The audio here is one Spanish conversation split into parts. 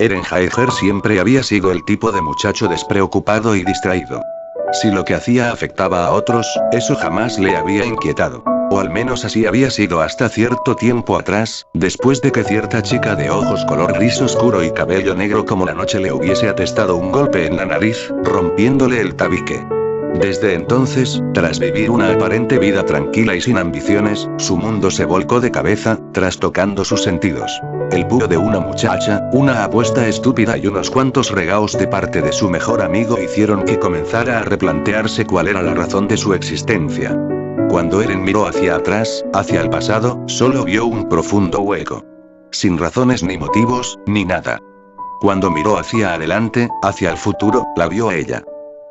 Eren Jaeger siempre había sido el tipo de muchacho despreocupado y distraído. Si lo que hacía afectaba a otros, eso jamás le había inquietado. O al menos así había sido hasta cierto tiempo atrás, después de que cierta chica de ojos color gris oscuro y cabello negro como la noche le hubiese atestado un golpe en la nariz, rompiéndole el tabique. Desde entonces, tras vivir una aparente vida tranquila y sin ambiciones, su mundo se volcó de cabeza, trastocando sus sentidos. El bulo de una muchacha, una apuesta estúpida y unos cuantos regaos de parte de su mejor amigo hicieron que comenzara a replantearse cuál era la razón de su existencia. Cuando Eren miró hacia atrás, hacia el pasado, solo vio un profundo hueco. Sin razones ni motivos, ni nada. Cuando miró hacia adelante, hacia el futuro, la vio a ella.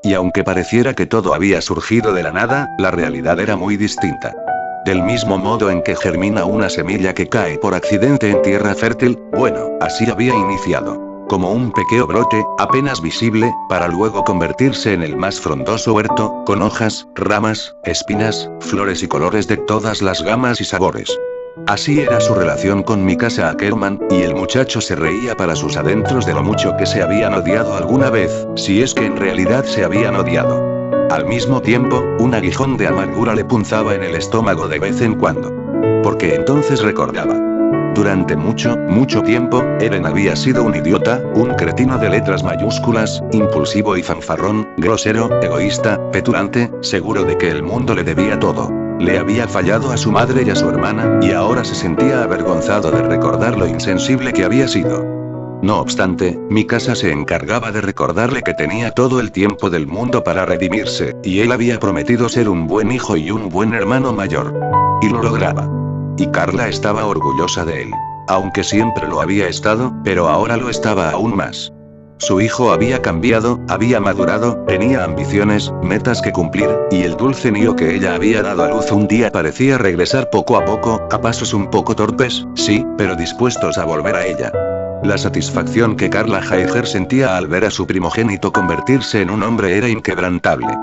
Y aunque pareciera que todo había surgido de la nada, la realidad era muy distinta. Del mismo modo en que germina una semilla que cae por accidente en tierra fértil, bueno, así había iniciado. Como un pequeño brote, apenas visible, para luego convertirse en el más frondoso huerto, con hojas, ramas, espinas, flores y colores de todas las gamas y sabores. Así era su relación con Mikasa Ackerman, y el muchacho se reía para sus adentros de lo mucho que se habían odiado alguna vez, si es que en realidad se habían odiado. Al mismo tiempo, un aguijón de amargura le punzaba en el estómago de vez en cuando. Porque entonces recordaba. Durante mucho tiempo, Eren había sido un idiota, un cretino de letras mayúsculas, impulsivo y fanfarrón, grosero, egoísta, petulante, seguro de que el mundo le debía todo. Le había fallado a su madre y a su hermana, y ahora se sentía avergonzado de recordar lo insensible que había sido. No obstante, Mikasa se encargaba de recordarle que tenía todo el tiempo del mundo para redimirse, y él había prometido ser un buen hijo y un buen hermano mayor. Y lo lograba. Y Carla estaba orgullosa de él. Aunque siempre lo había estado, pero ahora lo estaba aún más. Su hijo había cambiado, había madurado, tenía ambiciones, metas que cumplir, y el dulce niño que ella había dado a luz un día parecía regresar poco a poco, a pasos un poco torpes, sí, pero dispuestos a volver a ella. La satisfacción que Carla Jaeger sentía al ver a su primogénito convertirse en un hombre era inquebrantable.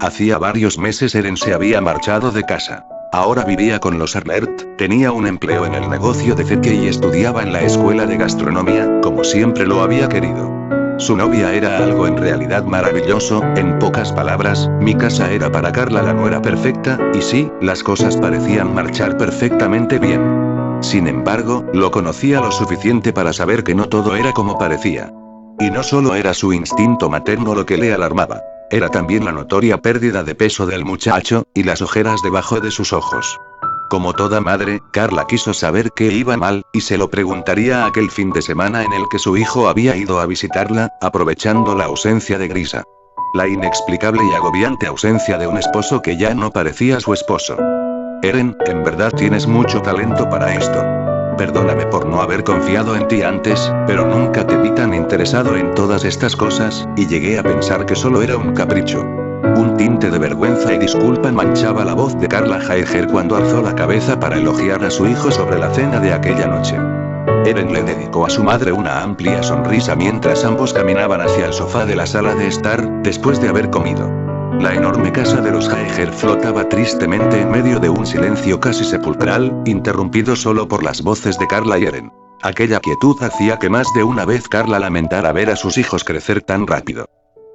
Hacía varios meses Eren se había marchado de casa. Ahora vivía con los Arlert, tenía un empleo en el negocio de Zeke y estudiaba en la escuela de gastronomía, como siempre lo había querido. Su novia era algo en realidad maravilloso, en pocas palabras, Mikasa era para Carla la nuera perfecta, y sí, las cosas parecían marchar perfectamente bien. Sin embargo, lo conocía lo suficiente para saber que no todo era como parecía. Y no solo era su instinto materno lo que le alarmaba. Era también la notoria pérdida de peso del muchacho, y las ojeras debajo de sus ojos. Como toda madre, Carla quiso saber qué iba mal, y se lo preguntaría aquel fin de semana en el que su hijo había ido a visitarla, aprovechando la ausencia de Grisa. La inexplicable y agobiante ausencia de un esposo que ya no parecía su esposo. Eren, en verdad tienes mucho talento para esto. Perdóname por no haber confiado en ti antes, pero nunca te vi tan interesado en todas estas cosas, y llegué a pensar que solo era un capricho. Un tinte de vergüenza y disculpa manchaba la voz de Carla Jaeger cuando alzó la cabeza para elogiar a su hijo sobre la cena de aquella noche. Eren le dedicó a su madre una amplia sonrisa mientras ambos caminaban hacia el sofá de la sala de estar, después de haber comido. La enorme casa de los Jaeger flotaba tristemente en medio de un silencio casi sepulcral, interrumpido solo por las voces de Carla y Eren. Aquella quietud hacía que más de una vez Carla lamentara ver a sus hijos crecer tan rápido.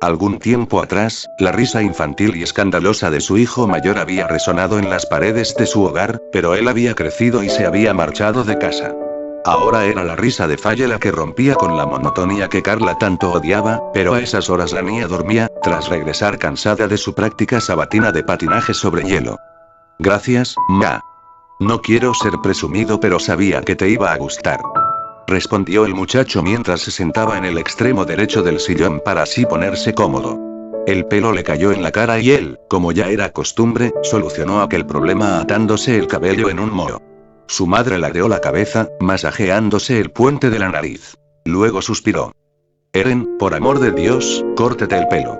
Algún tiempo atrás, la risa infantil y escandalosa de su hijo mayor había resonado en las paredes de su hogar, pero él había crecido y se había marchado de casa. Ahora era la risa de Faye la que rompía con la monotonía que Carla tanto odiaba, pero a esas horas la niña dormía, tras regresar cansada de su práctica sabatina de patinaje sobre hielo. Gracias, ma. No quiero ser presumido, pero sabía que te iba a gustar. Respondió el muchacho mientras se sentaba en el extremo derecho del sillón para así ponerse cómodo. El pelo le cayó en la cara y él, como ya era costumbre, solucionó aquel problema atándose el cabello en un moho. Su madre ladeó la cabeza, masajeándose el puente de la nariz. Luego suspiró. Eren, por amor de Dios, córtate el pelo.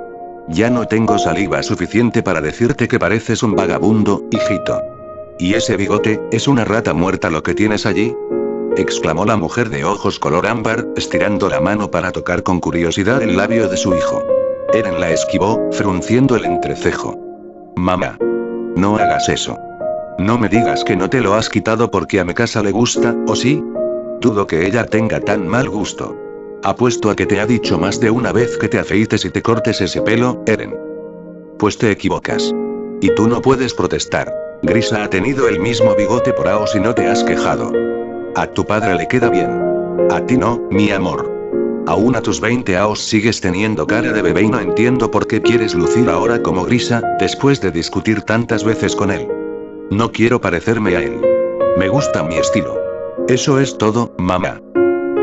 Ya no tengo saliva suficiente para decirte que pareces un vagabundo, hijito. ¿Y ese bigote, es una rata muerta lo que tienes allí? Exclamó la mujer de ojos color ámbar, estirando la mano para tocar con curiosidad el labio de su hijo. Eren la esquivó, frunciendo el entrecejo. Mamá. No hagas eso. No me digas que no te lo has quitado porque a Mikasa le gusta, ¿o sí? Dudo que ella tenga tan mal gusto. Apuesto a que te ha dicho más de una vez que te afeites y te cortes ese pelo, Eren. Pues te equivocas. Y tú no puedes protestar. Grisa ha tenido el mismo bigote por años y no te has quejado. A tu padre le queda bien. A ti no, mi amor. Aún a tus 20 años sigues teniendo cara de bebé y no entiendo por qué quieres lucir ahora como Grisa, después de discutir tantas veces con él. No quiero parecerme a él. Me gusta mi estilo. Eso es todo, mamá.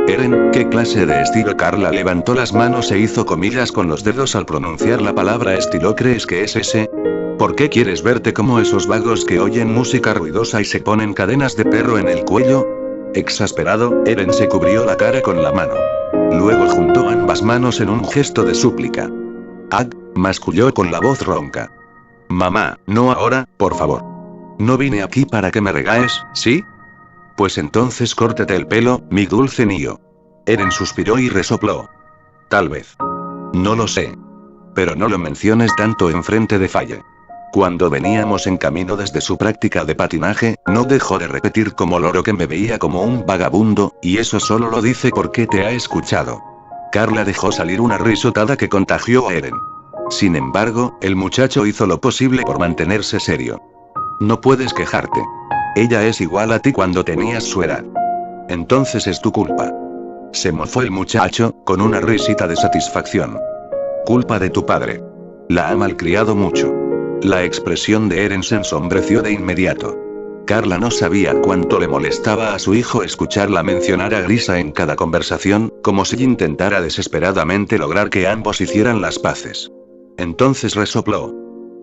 Eren, ¿qué clase de estilo? Carla levantó las manos e hizo comillas con los dedos al pronunciar la palabra estilo. ¿Crees que es ese? ¿Por qué quieres verte como esos vagos que oyen música ruidosa y se ponen cadenas de perro en el cuello? Exasperado, Eren se cubrió la cara con la mano. Luego juntó ambas manos en un gesto de súplica. ¡Ag! Masculló con la voz ronca. Mamá, no ahora, por favor. No vine aquí para que me regaes, ¿sí? Pues entonces córtate el pelo, mi dulce niño. Eren suspiró y resopló. Tal vez. No lo sé. Pero no lo menciones tanto enfrente de Faye. Cuando veníamos en camino desde su práctica de patinaje, no dejó de repetir como loro que me veía como un vagabundo, y eso solo lo dice porque te ha escuchado. Carla dejó salir una risotada que contagió a Eren. Sin embargo, el muchacho hizo lo posible por mantenerse serio. No puedes quejarte. Ella es igual a ti cuando tenías su edad. Entonces es tu culpa. Se mofó el muchacho, con una risita de satisfacción. Culpa de tu padre. La ha malcriado mucho. La expresión de Eren se ensombreció de inmediato. Carla no sabía cuánto le molestaba a su hijo escucharla mencionar a Grisa en cada conversación, como si intentara desesperadamente lograr que ambos hicieran las paces. Entonces resopló.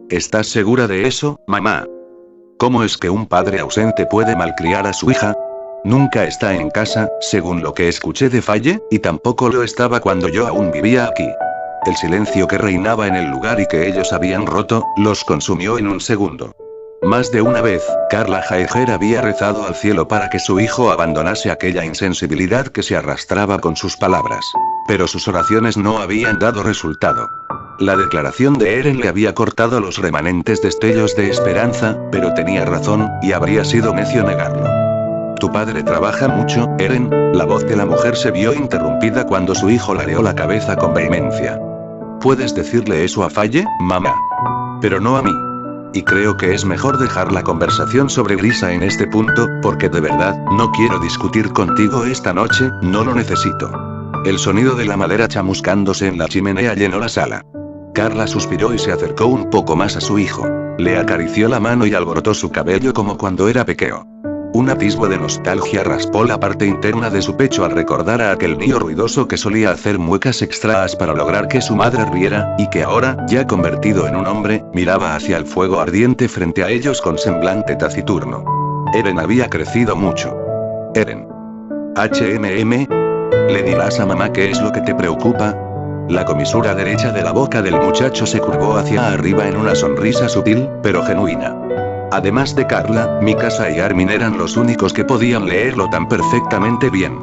¿Estás segura de eso, mamá? ¿Cómo es que un padre ausente puede malcriar a su hija? Nunca está en casa, según lo que escuché de Faye, y tampoco lo estaba cuando yo aún vivía aquí. El silencio que reinaba en el lugar y que ellos habían roto, los consumió en un segundo. Más de una vez, Carla Jaeger había rezado al cielo para que su hijo abandonase aquella insensibilidad que se arrastraba con sus palabras. Pero sus oraciones no habían dado resultado. La declaración de Eren le había cortado los remanentes destellos de esperanza, pero tenía razón, y habría sido necio negarlo. Tu padre trabaja mucho, Eren. La voz de la mujer se vio interrumpida cuando su hijo ladeó la cabeza con vehemencia. ¿Puedes decirle eso a Faye, mamá? Pero no a mí. Y creo que es mejor dejar la conversación sobre Grisa en este punto, porque de verdad, no quiero discutir contigo esta noche, no lo necesito. El sonido de la madera chamuscándose en la chimenea llenó la sala. Carla suspiró y se acercó un poco más a su hijo. Le acarició la mano y alborotó su cabello como cuando era pequeño. Un atisbo de nostalgia raspó la parte interna de su pecho al recordar a aquel niño ruidoso que solía hacer muecas extrañas para lograr que su madre riera, y que ahora, ya convertido en un hombre, miraba hacia el fuego ardiente frente a ellos con semblante taciturno. Eren había crecido mucho. Eren. ¿Le dirás a mamá qué es lo que te preocupa? La comisura derecha de la boca del muchacho se curvó hacia arriba en una sonrisa sutil, pero genuina. Además de Carla, Mikasa y Armin eran los únicos que podían leerlo tan perfectamente bien.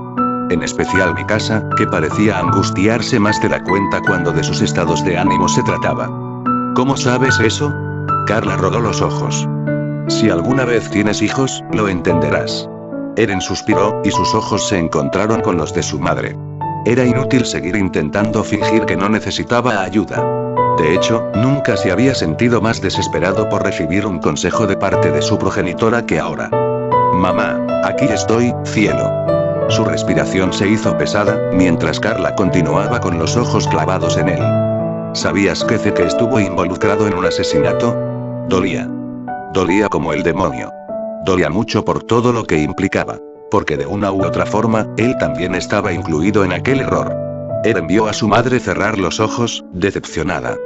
En especial Mikasa, que parecía angustiarse más de la cuenta cuando de sus estados de ánimo se trataba. ¿Cómo sabes eso? Carla rodó los ojos. Si alguna vez tienes hijos, lo entenderás. Eren suspiró, y sus ojos se encontraron con los de su madre. Era inútil seguir intentando fingir que no necesitaba ayuda. De hecho, nunca se había sentido más desesperado por recibir un consejo de parte de su progenitora que ahora. Mamá, aquí estoy, cielo. Su respiración se hizo pesada, mientras Carla continuaba con los ojos clavados en él. ¿Sabías que Zeke estuvo involucrado en un asesinato? Dolía. Dolía como el demonio. Dolía mucho por todo lo que implicaba. Porque de una u otra forma, él también estaba incluido en aquel error. Eren vio a su madre cerrar los ojos, decepcionada.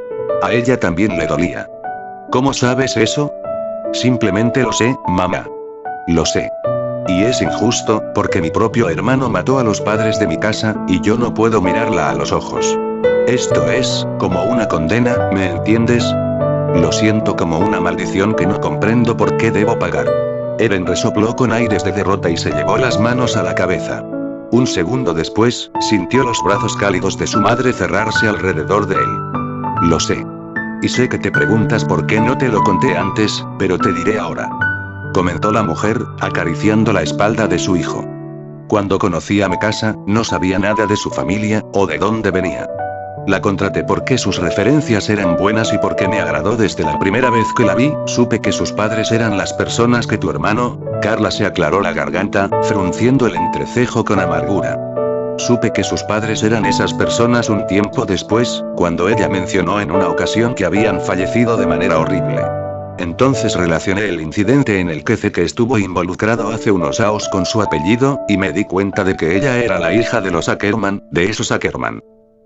A ella también le dolía. ¿Cómo sabes eso? Simplemente lo sé, mamá. Lo sé. Y es injusto, porque mi propio hermano mató a los padres de Mikasa, y yo no puedo mirarla a los ojos. Esto es, como una condena, ¿me entiendes? Lo siento como una maldición que no comprendo por qué debo pagar. Eren resopló con aires de derrota y se llevó las manos a la cabeza. Un segundo después, sintió los brazos cálidos de su madre cerrarse alrededor de él. Lo sé. Y sé que te preguntas por qué no te lo conté antes, pero te diré ahora. Comentó la mujer, acariciando la espalda de su hijo. Cuando conocí a Mikasa, no sabía nada de su familia, o de dónde venía. La contraté porque sus referencias eran buenas y porque me agradó desde la primera vez que la vi. Supe que sus padres eran las personas que tu hermano... Carla se aclaró la garganta, frunciendo el entrecejo con amargura. Supe que sus padres eran esas personas un tiempo después, cuando ella mencionó en una ocasión que habían fallecido de manera horrible. Entonces relacioné el incidente en el que Zeke estuvo involucrado hace unos años con su apellido, y me di cuenta de que ella era la hija de los Ackerman, de esos Ackerman.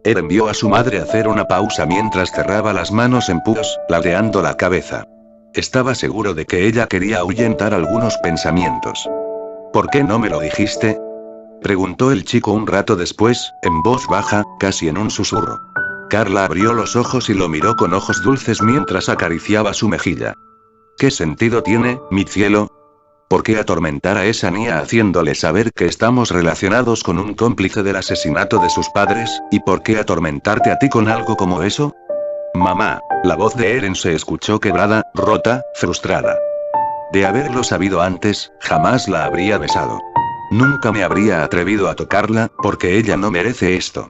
Eren vio a su madre hacer una pausa mientras cerraba las manos en puños, ladeando la cabeza. Estaba seguro de que ella quería ahuyentar algunos pensamientos. ¿Por qué no me lo dijiste?, preguntó el chico un rato después, en voz baja, casi en un susurro. Carla abrió los ojos y lo miró con ojos dulces mientras acariciaba su mejilla. ¿Qué sentido tiene, mi cielo? ¿Por qué atormentar a esa niña haciéndole saber que estamos relacionados con un cómplice del asesinato de sus padres, y por qué atormentarte a ti con algo como eso? Mamá, la voz de Eren se escuchó quebrada, rota, frustrada. De haberlo sabido antes, jamás la habría besado. Nunca me habría atrevido a tocarla, porque ella no merece esto.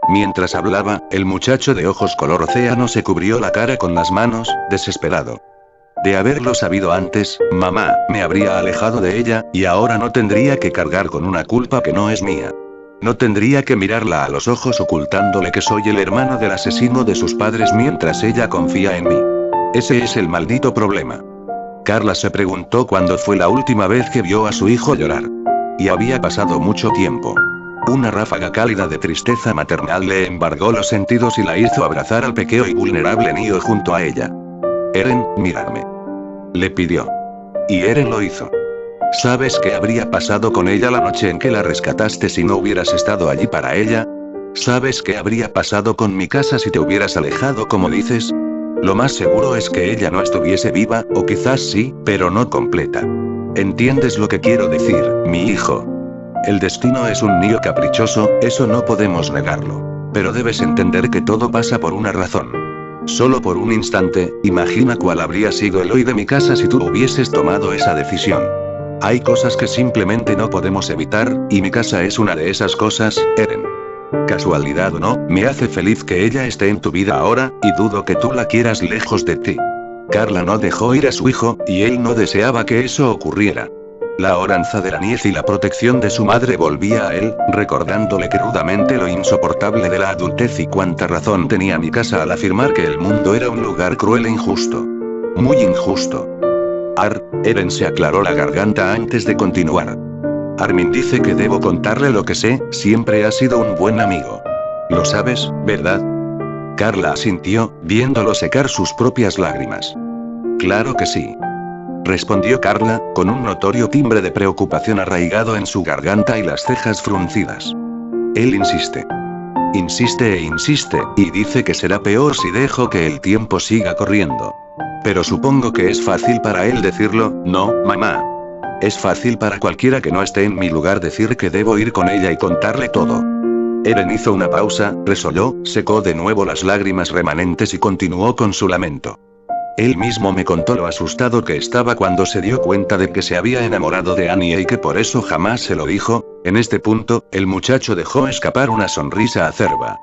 Mientras hablaba, el muchacho de ojos color océano se cubrió la cara con las manos, desesperado. De haberlo sabido antes, mamá, me habría alejado de ella, y ahora no tendría que cargar con una culpa que no es mía. No tendría que mirarla a los ojos ocultándole que soy el hermano del asesino de sus padres mientras ella confía en mí. Ese es el maldito problema. Carla se preguntó cuándo fue la última vez que vio a su hijo llorar. Y había pasado mucho tiempo. Una ráfaga cálida de tristeza maternal le embargó los sentidos y la hizo abrazar al pequeño y vulnerable niño junto a ella. Eren, mírame. Le pidió. Y Eren lo hizo. ¿Sabes qué habría pasado con ella la noche en que la rescataste si no hubieras estado allí para ella? ¿Sabes qué habría pasado con Mikasa si te hubieras alejado como dices? Lo más seguro es que ella no estuviese viva, o quizás sí, pero no completa. ¿Entiendes lo que quiero decir, mi hijo? El destino es un niño caprichoso, eso no podemos negarlo. Pero debes entender que todo pasa por una razón. Solo por un instante, imagina cuál habría sido el hoy de Mikasa si tú hubieses tomado esa decisión. Hay cosas que simplemente no podemos evitar, y Mikasa es una de esas cosas, Eren. Casualidad o no, me hace feliz que ella esté en tu vida ahora, y dudo que tú la quieras lejos de ti. Carla no dejó ir a su hijo, y él no deseaba que eso ocurriera. La oranza de la niñez y la protección de su madre volvía a él, recordándole crudamente lo insoportable de la adultez y cuánta razón tenía Mikasa al afirmar que el mundo era un lugar cruel e injusto. Muy injusto. Eren se aclaró la garganta antes de continuar. Armin dice que debo contarle lo que sé, siempre ha sido un buen amigo. Lo sabes, ¿verdad? Carla asintió, viéndolo secar sus propias lágrimas. Claro que sí. Respondió Carla, con un notorio timbre de preocupación arraigado en su garganta y las cejas fruncidas. Él insiste. Insiste e insiste, y dice que será peor si dejo que el tiempo siga corriendo. Pero supongo que es fácil para él decirlo, ¿no, mamá? Es fácil para cualquiera que no esté en mi lugar decir que debo ir con ella y contarle todo. Eren hizo una pausa, resolló, secó de nuevo las lágrimas remanentes y continuó con su lamento. Él mismo me contó lo asustado que estaba cuando se dio cuenta de que se había enamorado de Annie y que por eso jamás se lo dijo. En este punto, el muchacho dejó escapar una sonrisa acerba.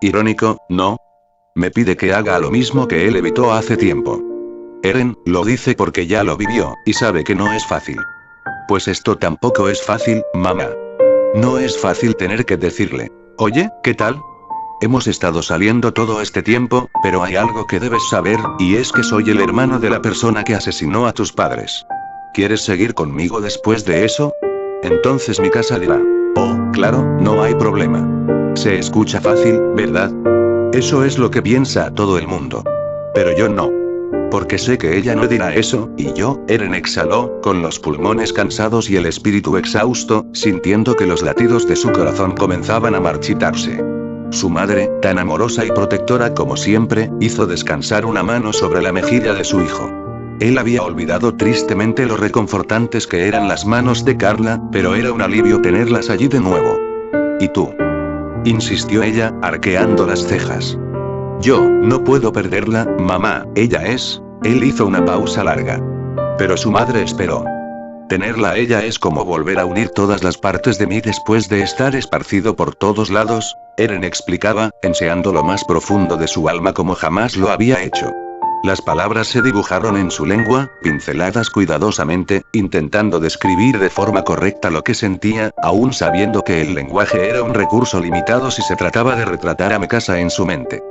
Irónico, ¿no? Me pide que haga lo mismo que él evitó hace tiempo. Eren, lo dice porque ya lo vivió, y sabe que no es fácil. Pues esto tampoco es fácil, mamá. No es fácil tener que decirle, oye, ¿qué tal? Hemos estado saliendo todo este tiempo, pero hay algo que debes saber, y es que soy el hermano de la persona que asesinó a tus padres. ¿Quieres seguir conmigo después de eso? Entonces Mikasa dirá, oh, claro, no hay problema. Se escucha fácil, ¿verdad? Eso es lo que piensa todo el mundo. Pero yo no. Porque sé que ella no dirá eso, y yo, Eren exhaló, con los pulmones cansados y el espíritu exhausto, sintiendo que los latidos de su corazón comenzaban a marchitarse. Su madre, tan amorosa y protectora como siempre, hizo descansar una mano sobre la mejilla de su hijo. Él había olvidado tristemente lo reconfortantes que eran las manos de Carla, pero era un alivio tenerlas allí de nuevo. ¿Y tú? Insistió ella, arqueando las cejas. Yo, no puedo perderla, mamá, ella es... Él hizo una pausa larga. Pero su madre esperó. Tenerla a ella es como volver a unir todas las partes de mí después de estar esparcido por todos lados, Eren explicaba, enseñando lo más profundo de su alma como jamás lo había hecho. Las palabras se dibujaron en su lengua, pinceladas cuidadosamente, intentando describir de forma correcta lo que sentía, aún sabiendo que el lenguaje era un recurso limitado si se trataba de retratar a Mikasa en su mente.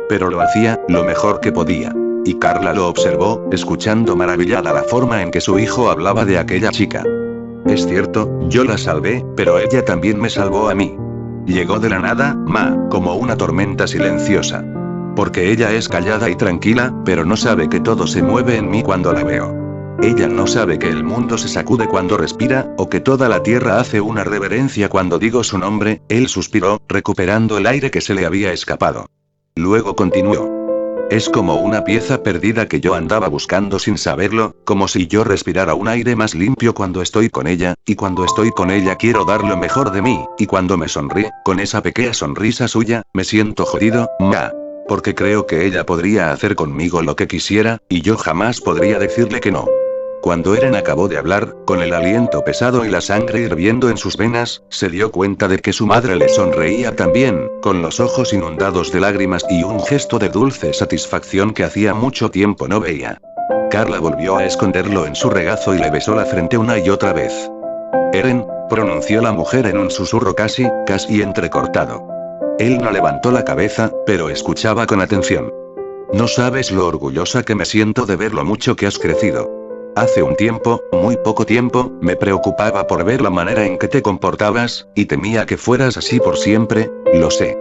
Pero lo hacía, lo mejor que podía. Y Carla lo observó, escuchando maravillada la forma en que su hijo hablaba de aquella chica. Es cierto, yo la salvé, pero ella también me salvó a mí. Llegó de la nada, como una tormenta silenciosa. Porque ella es callada y tranquila, pero no sabe que todo se mueve en mí cuando la veo. Ella no sabe que el mundo se sacude cuando respira, o que toda la tierra hace una reverencia cuando digo su nombre. Él suspiró, recuperando el aire que se le había escapado. Luego continuó. Es como una pieza perdida que yo andaba buscando sin saberlo, como si yo respirara un aire más limpio cuando estoy con ella, y cuando estoy con ella quiero dar lo mejor de mí, y cuando me sonríe, con esa pequeña sonrisa suya, me siento jodido, porque creo que ella podría hacer conmigo lo que quisiera, y yo jamás podría decirle que no. Cuando Eren acabó de hablar, con el aliento pesado y la sangre hirviendo en sus venas, se dio cuenta de que su madre le sonreía también, con los ojos inundados de lágrimas y un gesto de dulce satisfacción que hacía mucho tiempo no veía. Carla volvió a esconderlo en su regazo y le besó la frente una y otra vez. Eren, pronunció la mujer en un susurro casi entrecortado. Él no levantó la cabeza, pero escuchaba con atención. No sabes lo orgullosa que me siento de ver lo mucho que has crecido. Hace un tiempo, muy poco tiempo, me preocupaba por ver la manera en que te comportabas, y temía que fueras así por siempre, lo sé.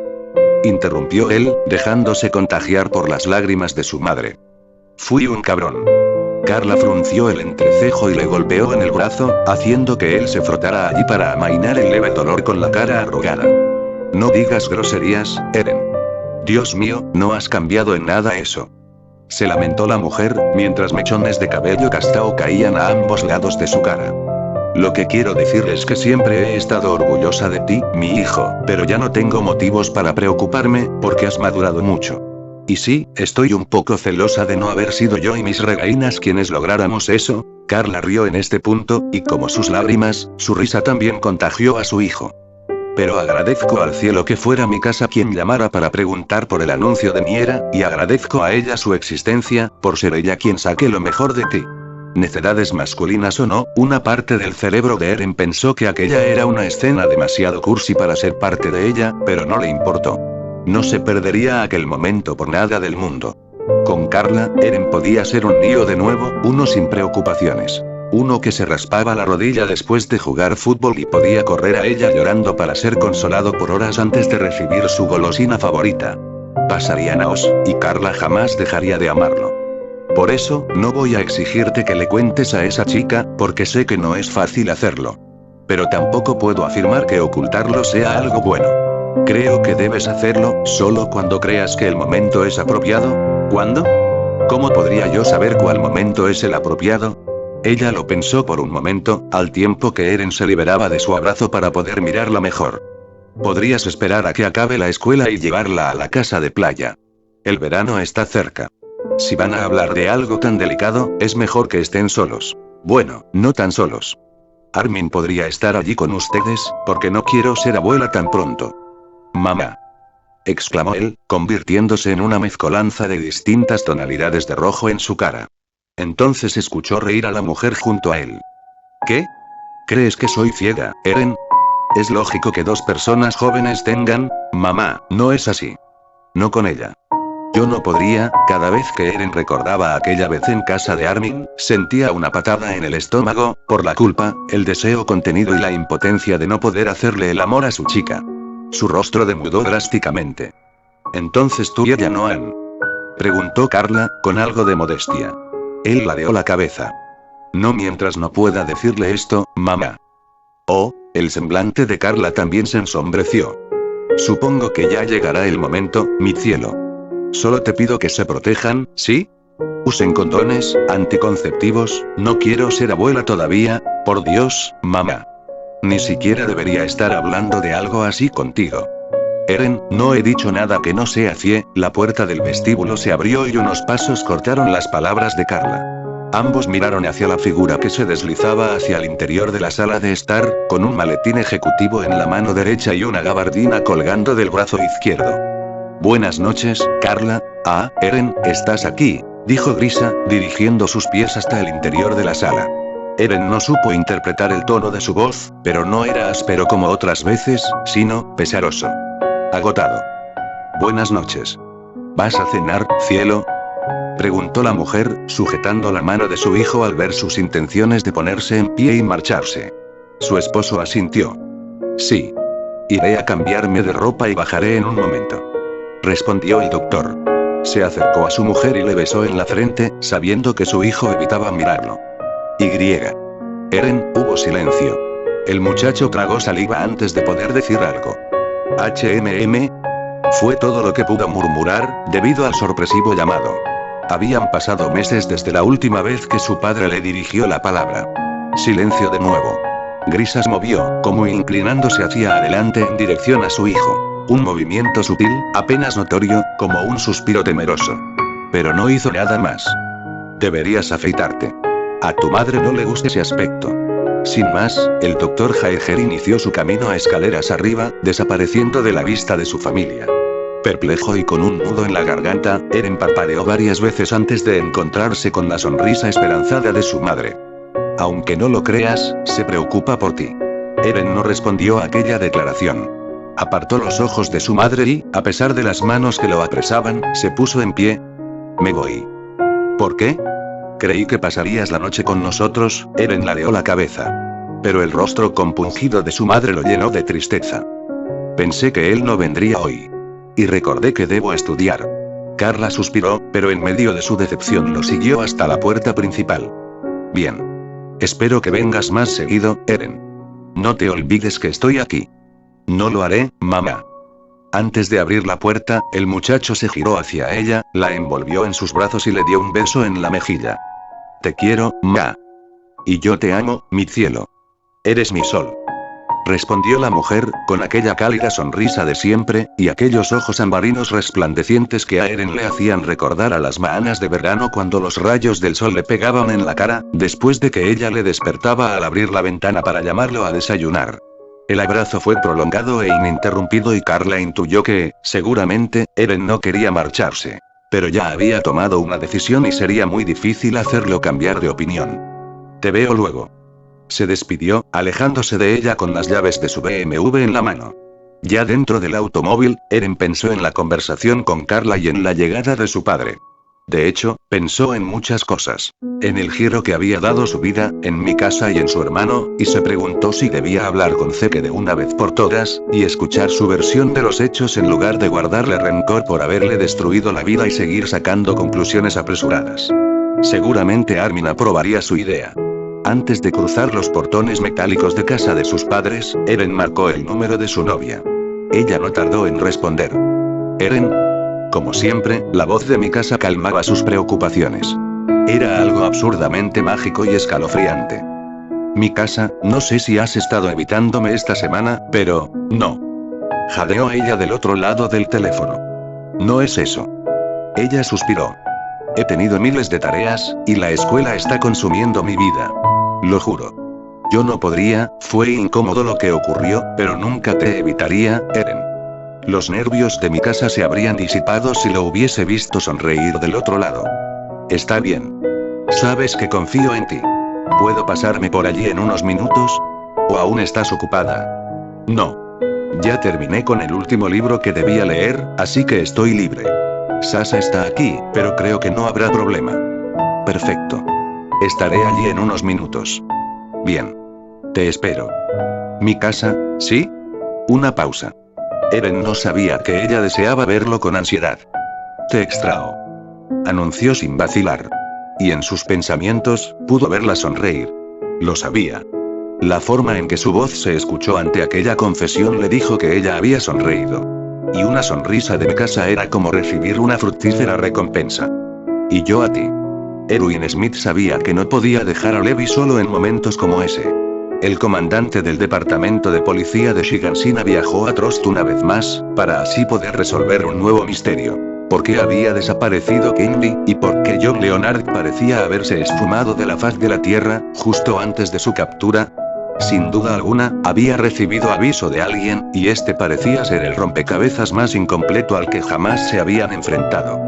Interrumpió él, dejándose contagiar por las lágrimas de su madre. Fui un cabrón. Carla frunció el entrecejo y le golpeó en el brazo, haciendo que él se frotara allí para amainar el leve dolor con la cara arrugada. No digas groserías, Eren. Dios mío, no has cambiado en nada eso. Se lamentó la mujer, mientras mechones de cabello castaño caían a ambos lados de su cara. Lo que quiero decir es que siempre he estado orgullosa de ti, mi hijo, pero ya no tengo motivos para preocuparme, porque has madurado mucho. Y sí, estoy un poco celosa de no haber sido yo y mis regaínas quienes lográramos eso. Carla rió en este punto, y como sus lágrimas, su risa también contagió a su hijo. Pero agradezco al cielo que fuera Mikasa quien llamara para preguntar por el anuncio de mi era, y agradezco a ella su existencia, por ser ella quien saque lo mejor de ti. Necedades masculinas o no, una parte del cerebro de Eren pensó que aquella era una escena demasiado cursi para ser parte de ella, pero no le importó. No se perdería aquel momento por nada del mundo. Con Carla, Eren podía ser un niño de nuevo, uno sin preocupaciones. Uno que se raspaba la rodilla después de jugar fútbol y podía correr a ella llorando para ser consolado por horas antes de recibir su golosina favorita. Pasarían años, y Carla jamás dejaría de amarlo. Por eso, no voy a exigirte que le cuentes a esa chica, porque sé que no es fácil hacerlo. Pero tampoco puedo afirmar que ocultarlo sea algo bueno. Creo que debes hacerlo, solo cuando creas que el momento es apropiado. ¿Cuándo? ¿Cómo podría yo saber cuál momento es el apropiado? Ella lo pensó por un momento, al tiempo que Eren se liberaba de su abrazo para poder mirarla mejor. Podrías esperar a que acabe la escuela y llevarla a la casa de playa. El verano está cerca. Si van a hablar de algo tan delicado, es mejor que estén solos. Bueno, no tan solos. Armin podría estar allí con ustedes, porque no quiero ser abuela tan pronto. Mamá. Exclamó él, convirtiéndose en una mezcolanza de distintas tonalidades de rojo en su cara. Entonces escuchó reír a la mujer junto a él. ¿Qué? ¿Crees que soy ciega, Eren? Es lógico que dos personas jóvenes tengan, mamá, no es así. No con ella. Yo no podría. Cada vez que Eren recordaba aquella vez en casa de Armin, sentía una patada en el estómago, por la culpa, el deseo contenido y la impotencia de no poder hacerle el amor a su chica. Su rostro demudó drásticamente. ¿Entonces tú y ella no han? Preguntó Carla, con algo de modestia. Él ladeó la cabeza. No mientras no pueda decirle esto, mamá. Oh, el semblante de Carla también se ensombreció. Supongo que ya llegará el momento, mi cielo. Solo te pido que se protejan, ¿sí? Usen condones, anticonceptivos, no quiero ser abuela todavía, por Dios, mamá. Ni siquiera debería estar hablando de algo así contigo. Eren, no he dicho nada que no sea cie. La puerta del vestíbulo se abrió y unos pasos cortaron las palabras de Carla. Ambos miraron hacia la figura que se deslizaba hacia el interior de la sala de estar, con un maletín ejecutivo en la mano derecha y una gabardina colgando del brazo izquierdo. Buenas noches, Carla. Ah, Eren, estás aquí, dijo Grisa, dirigiendo sus pies hasta el interior de la sala. Eren no supo interpretar el tono de su voz, pero no era áspero como otras veces, sino pesaroso. Agotado. Buenas noches. ¿Vas a cenar, cielo? Preguntó la mujer, sujetando la mano de su hijo al ver sus intenciones de ponerse en pie y marcharse. Su esposo asintió. Sí. Iré a cambiarme de ropa y bajaré en un momento. Respondió el doctor. Se acercó a su mujer y le besó en la frente, sabiendo que su hijo evitaba mirarlo. Eren, hubo silencio. El muchacho tragó saliva antes de poder decir algo. Fue todo lo que pudo murmurar, debido al sorpresivo llamado. Habían pasado meses desde la última vez que su padre le dirigió la palabra. Silencio de nuevo. Grisa se movió, como inclinándose hacia adelante en dirección a su hijo. Un movimiento sutil, apenas notorio, como un suspiro temeroso. Pero no hizo nada más. Deberías afeitarte. A tu madre no le gusta ese aspecto. Sin más, el doctor Jaeger inició su camino a escaleras arriba, desapareciendo de la vista de su familia. Perplejo y con un nudo en la garganta, Eren parpadeó varias veces antes de encontrarse con la sonrisa esperanzada de su madre. Aunque no lo creas, se preocupa por ti. Eren no respondió a aquella declaración. Apartó los ojos de su madre y, a pesar de las manos que lo apresaban, se puso en pie. Me voy. ¿Por qué? Creí que pasarías la noche con nosotros, Eren ladeó la cabeza. Pero el rostro compungido de su madre lo llenó de tristeza. Pensé que él no vendría hoy. Y recordé que debo estudiar. Carla suspiró, pero en medio de su decepción lo siguió hasta la puerta principal. Bien. Espero que vengas más seguido, Eren. No te olvides que estoy aquí. No lo haré, mamá. Antes de abrir la puerta, el muchacho se giró hacia ella, la envolvió en sus brazos y le dio un beso en la mejilla. Te quiero, ma. Y yo te amo, mi cielo. Eres mi sol. Respondió la mujer, con aquella cálida sonrisa de siempre, y aquellos ojos ambarinos resplandecientes que a Eren le hacían recordar a las mañanas de verano cuando los rayos del sol le pegaban en la cara, después de que ella le despertaba al abrir la ventana para llamarlo a desayunar. El abrazo fue prolongado e ininterrumpido y Carla intuyó que, seguramente, Eren no quería marcharse. Pero ya había tomado una decisión y sería muy difícil hacerlo cambiar de opinión. Te veo luego. Se despidió, alejándose de ella con las llaves de su BMW en la mano. Ya dentro del automóvil, Eren pensó en la conversación con Carla y en la llegada de su padre. De hecho, pensó en muchas cosas. En el giro que había dado su vida, en mi casa y en su hermano, y se preguntó si debía hablar con Zeke de una vez por todas, y escuchar su versión de los hechos en lugar de guardarle rencor por haberle destruido la vida y seguir sacando conclusiones apresuradas. Seguramente Armin aprobaría su idea. Antes de cruzar los portones metálicos de casa de sus padres, Eren marcó el número de su novia. Ella no tardó en responder. Eren. Como siempre, la voz de mi casa calmaba sus preocupaciones. Era algo absurdamente mágico y escalofriante. Mi casa, no sé si has estado evitándome esta semana, pero, no. Jadeó ella del otro lado del teléfono. No es eso. Ella suspiró. He tenido miles de tareas, y la escuela está consumiendo mi vida. Lo juro. Yo no podría, fue incómodo lo que ocurrió, pero nunca te evitaría, Eren. Los nervios de mi casa se habrían disipado si lo hubiese visto sonreír del otro lado. Está bien. Sabes que confío en ti. ¿Puedo pasarme por allí en unos minutos? ¿O aún estás ocupada? No. Ya terminé con el último libro que debía leer, así que estoy libre. Sasa está aquí, pero creo que no habrá problema. Perfecto. Estaré allí en unos minutos. Bien. Te espero. ¿Mi casa, sí? Una pausa. Eren no sabía que ella deseaba verlo con ansiedad. Te extraño. Anunció sin vacilar. Y en sus pensamientos, pudo verla sonreír. Lo sabía. La forma en que su voz se escuchó ante aquella confesión le dijo que ella había sonreído. Y una sonrisa de mi casa era como recibir una fructífera recompensa. Y yo a ti. Erwin Smith sabía que no podía dejar a Levi solo en momentos como ese. El comandante del departamento de policía de Shigansina viajó a Trost una vez más, para así poder resolver un nuevo misterio. ¿Por qué había desaparecido Kingsley, y por qué John Leonard parecía haberse esfumado de la faz de la Tierra, justo antes de su captura? Sin duda alguna, había recibido aviso de alguien, y este parecía ser el rompecabezas más incompleto al que jamás se habían enfrentado.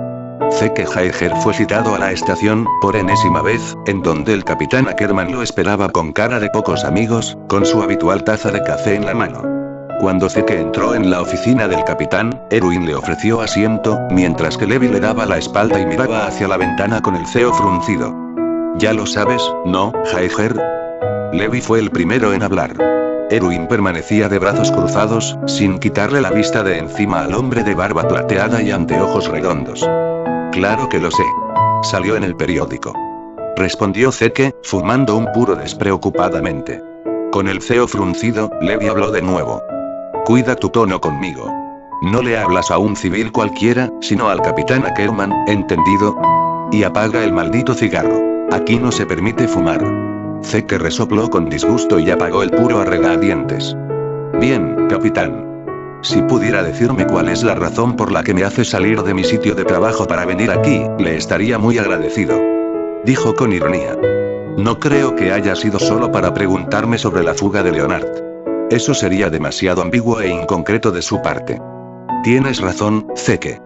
Zeke Heiger fue citado a la estación, por enésima vez, en donde el capitán Ackerman lo esperaba con cara de pocos amigos, con su habitual taza de café en la mano. Cuando Zeke entró en la oficina del capitán, Erwin le ofreció asiento, mientras que Levi le daba la espalda y miraba hacia la ventana con el ceño fruncido. «Ya lo sabes, ¿no, Heiger?» Levi fue el primero en hablar. Erwin permanecía de brazos cruzados, sin quitarle la vista de encima al hombre de barba plateada y anteojos redondos. «Claro que lo sé. Salió en el periódico», respondió Zeke, fumando un puro despreocupadamente. Con el ceño fruncido, Levi habló de nuevo. «Cuida tu tono conmigo. No le hablas a un civil cualquiera, sino al capitán Ackerman, ¿entendido? Y apaga el maldito cigarro. Aquí no se permite fumar». Zeke resopló con disgusto y apagó el puro a regañadientes. «Bien, capitán. Si pudiera decirme cuál es la razón por la que me hace salir de mi sitio de trabajo para venir aquí, le estaría muy agradecido», dijo con ironía. «No creo que haya sido solo para preguntarme sobre la fuga de Leonard. Eso sería demasiado ambiguo e inconcreto de su parte». «Tienes razón, Zeke»,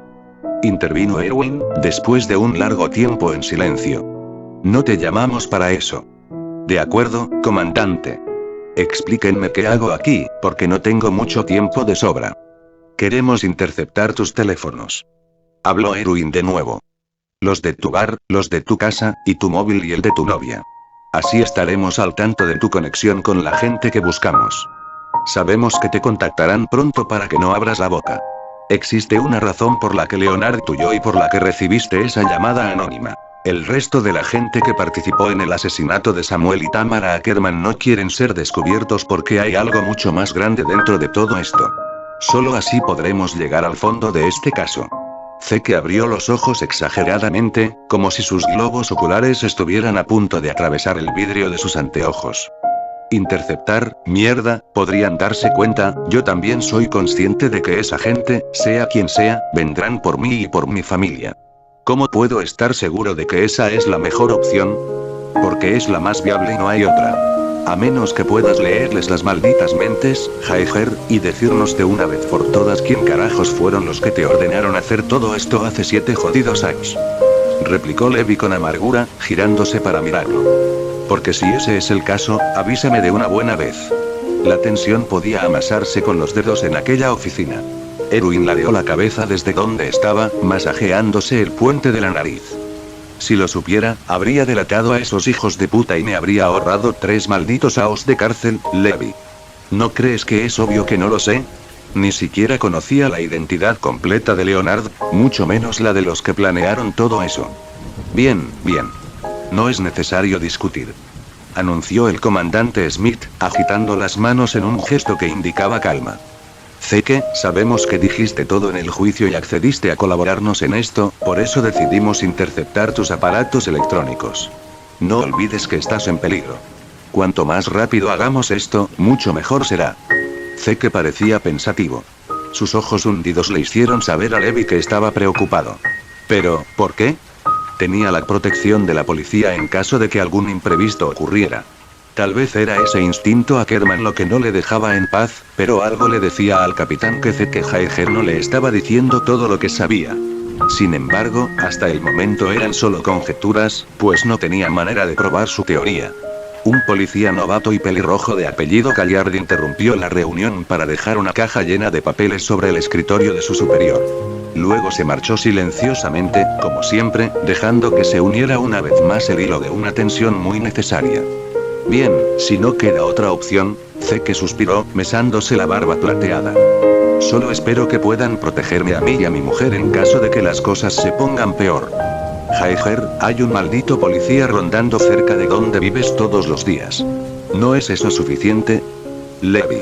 intervino Erwin, después de un largo tiempo en silencio. «No te llamamos para eso». «De acuerdo, comandante. Explíquenme qué hago aquí, porque no tengo mucho tiempo de sobra». «Queremos interceptar tus teléfonos», habló Erwin de nuevo. «Los de tu bar, los de tu casa, y tu móvil y el de tu novia. Así estaremos al tanto de tu conexión con la gente que buscamos. Sabemos que te contactarán pronto para que no abras la boca. Existe una razón por la que Leonard huyó y por la que recibiste esa llamada anónima. El resto de la gente que participó en el asesinato de Samuel y Tamara Ackerman no quieren ser descubiertos porque hay algo mucho más grande dentro de todo esto. Solo así podremos llegar al fondo de este caso». Zeke abrió los ojos exageradamente, como si sus globos oculares estuvieran a punto de atravesar el vidrio de sus anteojos. «Interceptar, mierda, podrían darse cuenta, yo también soy consciente de que esa gente, sea quien sea, vendrán por mí y por mi familia. ¿Cómo puedo estar seguro de que esa es la mejor opción? Porque es la más viable y no hay otra. A menos que puedas leerles las malditas mentes, Heiger, y decirnos de una vez por todas quién carajos fueron los que te ordenaron hacer todo esto hace 7 jodidos años», replicó Levi con amargura, girándose para mirarlo. «Porque si ese es el caso, avísame de una buena vez». La tensión podía amasarse con los dedos en aquella oficina. Erwin ladeó la cabeza desde donde estaba, masajeándose el puente de la nariz. «Si lo supiera, habría delatado a esos hijos de puta y me habría ahorrado 3 malditos años de cárcel, Levi. ¿No crees que es obvio que no lo sé? Ni siquiera conocía la identidad completa de Leonard, mucho menos la de los que planearon todo eso». «Bien, bien. No es necesario discutir», anunció el comandante Smith, agitando las manos en un gesto que indicaba calma. «Zeke, sabemos que dijiste todo en el juicio y accediste a colaborarnos en esto, por eso decidimos interceptar tus aparatos electrónicos. No olvides que estás en peligro. Cuanto más rápido hagamos esto, mucho mejor será». Zeke parecía pensativo. Sus ojos hundidos le hicieron saber a Levi que estaba preocupado. «¿Pero, por qué?» «Tenía la protección de la policía en caso de que algún imprevisto ocurriera». Tal vez era ese instinto Ackerman lo que no le dejaba en paz, pero algo le decía al capitán que Zeke Heiger no le estaba diciendo todo lo que sabía. Sin embargo, hasta el momento eran solo conjeturas, pues no tenía manera de probar su teoría. Un policía novato y pelirrojo de apellido Callard interrumpió la reunión para dejar una caja llena de papeles sobre el escritorio de su superior. Luego se marchó silenciosamente, como siempre, dejando que se uniera una vez más el hilo de una tensión muy necesaria. «Bien, si no queda otra opción», Zeke suspiró, mesándose la barba plateada. «Solo espero que puedan protegerme a mí y a mi mujer en caso de que las cosas se pongan peor. Heiger, hay un maldito policía rondando cerca de donde vives todos los días. ¿No es eso suficiente?» «Levi»,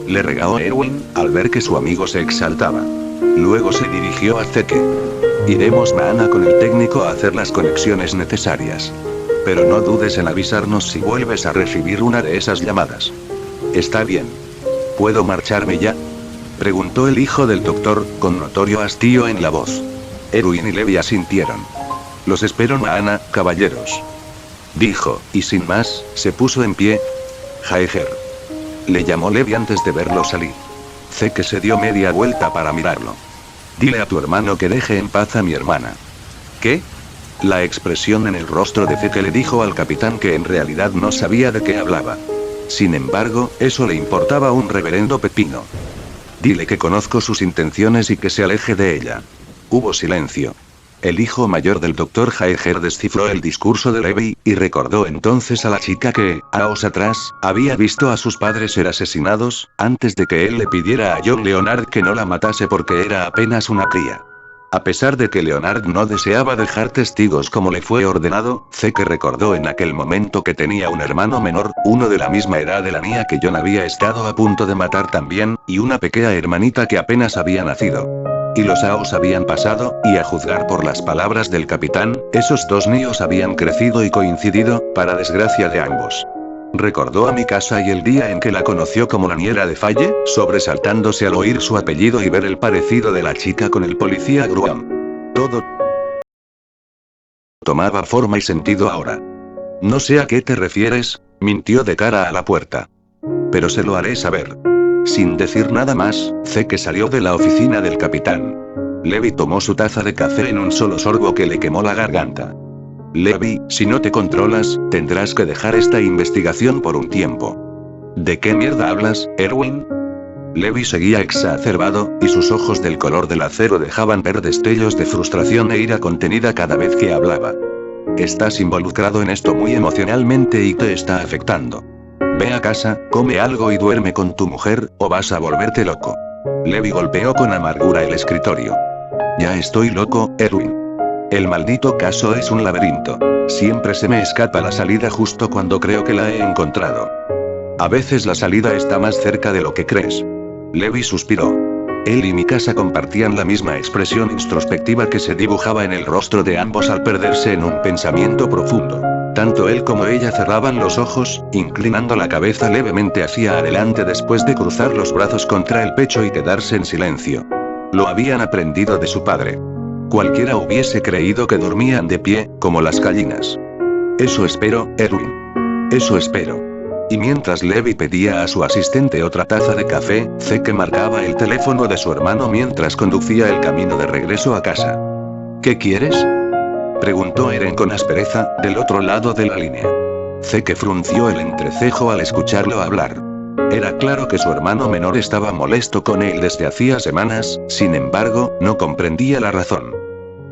le regañó Erwin, al ver que su amigo se exaltaba. Luego se dirigió a Zeke. «Iremos mañana con el técnico a hacer las conexiones necesarias. Pero no dudes en avisarnos si vuelves a recibir una de esas llamadas». «Está bien. ¿Puedo marcharme ya?», preguntó el hijo del doctor, con notorio hastío en la voz. Erwin y Levi asintieron. Los espero mañana, caballeros. Dijo, y sin más, se puso en pie. Jaeger. Le llamó Levi antes de verlo salir. Zeke se dio media vuelta para mirarlo. Dile a tu hermano que deje en paz a mi hermana. ¿Qué? La expresión en el rostro de Zeke le dijo al capitán que en realidad no sabía de qué hablaba. Sin embargo, eso le importaba un reverendo pepino. Dile que conozco sus intenciones y que se aleje de ella. Hubo silencio. El hijo mayor del Dr. Jaeger descifró el discurso de Levi, y recordó entonces a la chica que, años atrás, había visto a sus padres ser asesinados, antes de que él le pidiera a John Leonard que no la matase porque era apenas una cría. A pesar de que Leonard no deseaba dejar testigos como le fue ordenado, Zeke recordó en aquel momento que tenía un hermano menor, uno de la misma edad de la niña que John había estado a punto de matar también, y una pequeña hermanita que apenas había nacido. Y los años habían pasado, y a juzgar por las palabras del capitán, esos dos niños habían crecido y coincidido, para desgracia de ambos. Recordó a Mikasa y el día en que la conoció como la niñera de Faye, sobresaltándose al oír su apellido y ver el parecido de la chica con el policía Gruam. Todo tomaba forma y sentido ahora. No sé a qué te refieres, mintió de cara a la puerta. Pero se lo haré saber. Sin decir nada más, Zeke salió de la oficina del capitán. Levi tomó su taza de café en un solo sorbo que le quemó la garganta. Levi, si no te controlas, tendrás que dejar esta investigación por un tiempo. ¿De qué mierda hablas, Erwin? Levi seguía exacerbado, y sus ojos del color del acero dejaban ver destellos de frustración e ira contenida cada vez que hablaba. Estás involucrado en esto muy emocionalmente y te está afectando. Ve a casa, come algo y duerme con tu mujer, o vas a volverte loco. Levi golpeó con amargura el escritorio. Ya estoy loco, Erwin. El maldito caso es un laberinto. Siempre se me escapa la salida justo cuando creo que la he encontrado. A veces la salida está más cerca de lo que crees. Levi suspiró. Él y Mikasa compartían la misma expresión introspectiva que se dibujaba en el rostro de ambos al perderse en un pensamiento profundo. Tanto él como ella cerraban los ojos, inclinando la cabeza levemente hacia adelante después de cruzar los brazos contra el pecho y quedarse en silencio. Lo habían aprendido de su padre. Cualquiera hubiese creído que dormían de pie, como las gallinas. Eso espero, Erwin. Eso espero. Y mientras Levi pedía a su asistente otra taza de café, Zeke marcaba el teléfono de su hermano mientras conducía el camino de regreso a casa. ¿Qué quieres? Preguntó Eren con aspereza, del otro lado de la línea. Zeke frunció el entrecejo al escucharlo hablar. Era claro que su hermano menor estaba molesto con él desde hacía semanas, sin embargo, no comprendía la razón.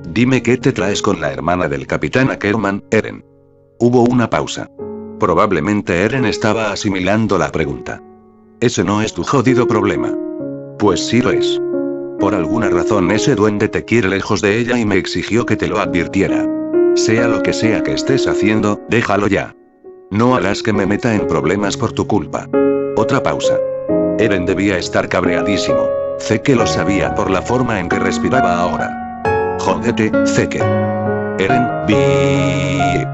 Dime qué te traes con la hermana del capitán Ackerman, Eren. Hubo una pausa. Probablemente Eren estaba asimilando la pregunta. Ese no es tu jodido problema. Pues sí lo es. Por alguna razón ese duende te quiere lejos de ella y me exigió que te lo advirtiera. Sea lo que sea que estés haciendo, déjalo ya. No harás que me meta en problemas por tu culpa. Otra pausa. Eren debía estar cabreadísimo. Zeke lo sabía por la forma en que respiraba ahora. Jódete, Zeke. Eren, beep.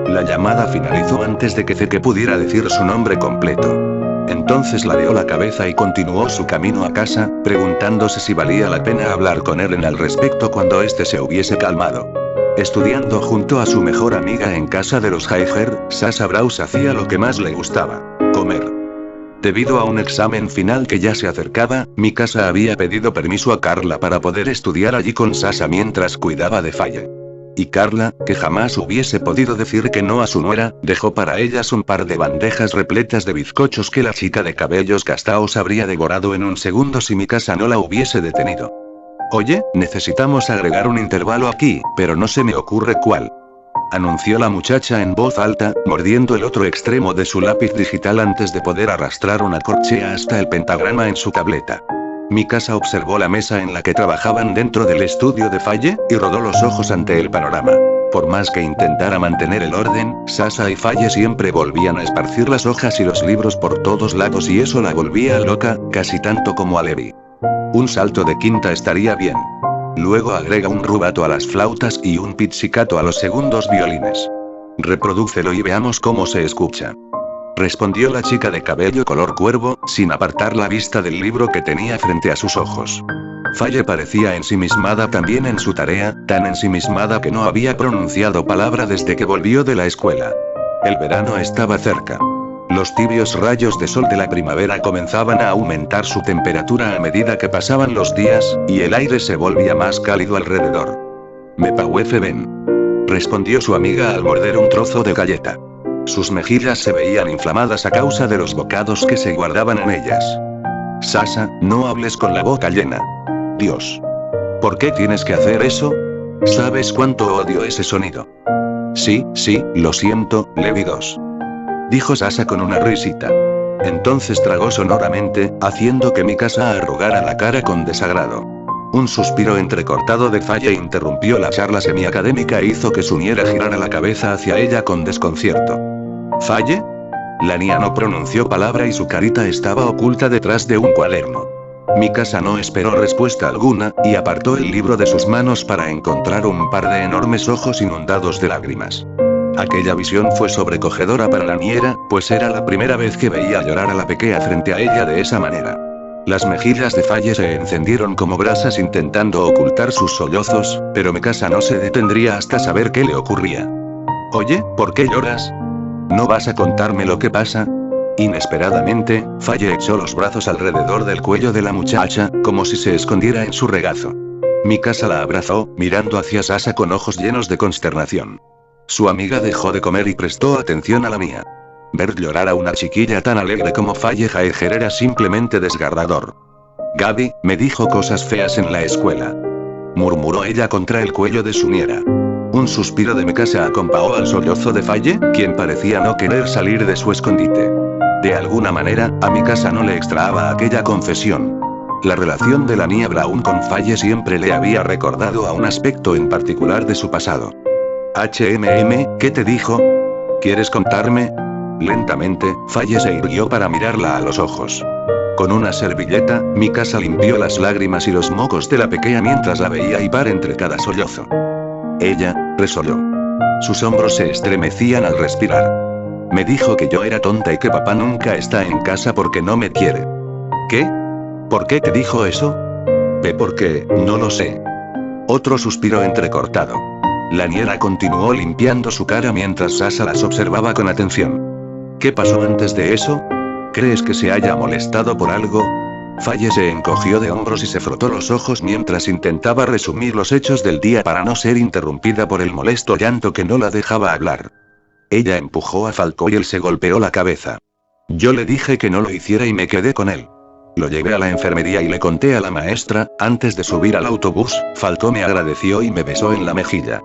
La llamada finalizó antes de que Zeke pudiera decir su nombre completo. Entonces ladeó la cabeza y continuó su camino a casa, preguntándose si valía la pena hablar con Eren al respecto cuando éste se hubiese calmado. Estudiando junto a su mejor amiga en casa de los Jaeger, Sasha Browse hacía lo que más le gustaba: comer. Debido a un examen final que ya se acercaba, Mikasa había pedido permiso a Carla para poder estudiar allí con Sasha mientras cuidaba de Faye. Y Carla, que jamás hubiese podido decir que no a su nuera, dejó para ellas un par de bandejas repletas de bizcochos que la chica de cabellos castaos habría devorado en un segundo si Mikasa no la hubiese detenido. Oye, necesitamos agregar un intervalo aquí, pero no se me ocurre cuál. Anunció la muchacha en voz alta, mordiendo el otro extremo de su lápiz digital antes de poder arrastrar una corchea hasta el pentagrama en su tableta. Mikasa observó la mesa en la que trabajaban dentro del estudio de Faye, y rodó los ojos ante el panorama. Por más que intentara mantener el orden, Sasha y Faye siempre volvían a esparcir las hojas y los libros por todos lados y eso la volvía loca, casi tanto como a Levi. Un salto de quinta estaría bien. Luego agrega un rubato a las flautas y un pizzicato a los segundos violines. Reprodúcelo y veamos cómo se escucha. Respondió la chica de cabello color cuervo, sin apartar la vista del libro que tenía frente a sus ojos. Faye parecía ensimismada también en su tarea, tan ensimismada que no había pronunciado palabra desde que volvió de la escuela. El verano estaba cerca. Los tibios rayos de sol de la primavera comenzaban a aumentar su temperatura a medida que pasaban los días, y el aire se volvía más cálido alrededor. «Me pauefe ven», respondió su amiga al morder un trozo de galleta. Sus mejillas se veían inflamadas a causa de los bocados que se guardaban en ellas. «Sasa, no hables con la boca llena. Dios. ¿Por qué tienes que hacer eso? ¿Sabes cuánto odio ese sonido?» Sí, lo siento, Levi 2. Dijo Sasa con una risita. Entonces tragó sonoramente, haciendo que Mikasa arrugara la cara con desagrado. Un suspiro entrecortado de Faye interrumpió la charla semiacadémica e hizo que Suniera girara la cabeza hacia ella con desconcierto. ¿Faye? La niña no pronunció palabra y su carita estaba oculta detrás de un cuaderno. Mikasa no esperó respuesta alguna, y apartó el libro de sus manos para encontrar un par de enormes ojos inundados de lágrimas. Aquella visión fue sobrecogedora para la niñera, pues era la primera vez que veía llorar a la pequeña frente a ella de esa manera. Las mejillas de Faye se encendieron como brasas intentando ocultar sus sollozos, pero Mikasa no se detendría hasta saber qué le ocurría. Oye, ¿por qué lloras? ¿No vas a contarme lo que pasa? Inesperadamente, Faye echó los brazos alrededor del cuello de la muchacha, como si se escondiera en su regazo. Mikasa la abrazó, mirando hacia Sasa con ojos llenos de consternación. Su amiga dejó de comer y prestó atención a la mía. Ver llorar a una chiquilla tan alegre como Faye Jaeger era simplemente desgarrador. Gaby, me dijo cosas feas en la escuela. Murmuró ella contra el cuello de su niera. Un suspiro de Mikasa acompañó al sollozo de Faye, quien parecía no querer salir de su escondite. De alguna manera, a Mikasa no le extraaba aquella confesión. La relación de la niña Brown con Faye siempre le había recordado a un aspecto en particular de su pasado. ¿Qué te dijo? ¿Quieres contarme? Lentamente, Faye se irguió para mirarla a los ojos. Con una servilleta, Mikasa limpió las lágrimas y los mocos de la pequeña mientras la veía hilar entre cada sollozo. Ella resolló. Sus hombros se estremecían al respirar. Me dijo que yo era tonta y que papá nunca está en casa porque no me quiere. ¿Qué? ¿Por qué te dijo eso? Porque, no lo sé. Otro suspiro entrecortado. La niñera continuó limpiando su cara mientras Sasa las observaba con atención. ¿Qué pasó antes de eso? ¿Crees que se haya molestado por algo? Faye se encogió de hombros y se frotó los ojos mientras intentaba resumir los hechos del día para no ser interrumpida por el molesto llanto que no la dejaba hablar. Ella empujó a Falco y él se golpeó la cabeza. Yo le dije que no lo hiciera y me quedé con él. Lo llevé a la enfermería y le conté a la maestra. Antes de subir al autobús, Falco me agradeció y me besó en la mejilla.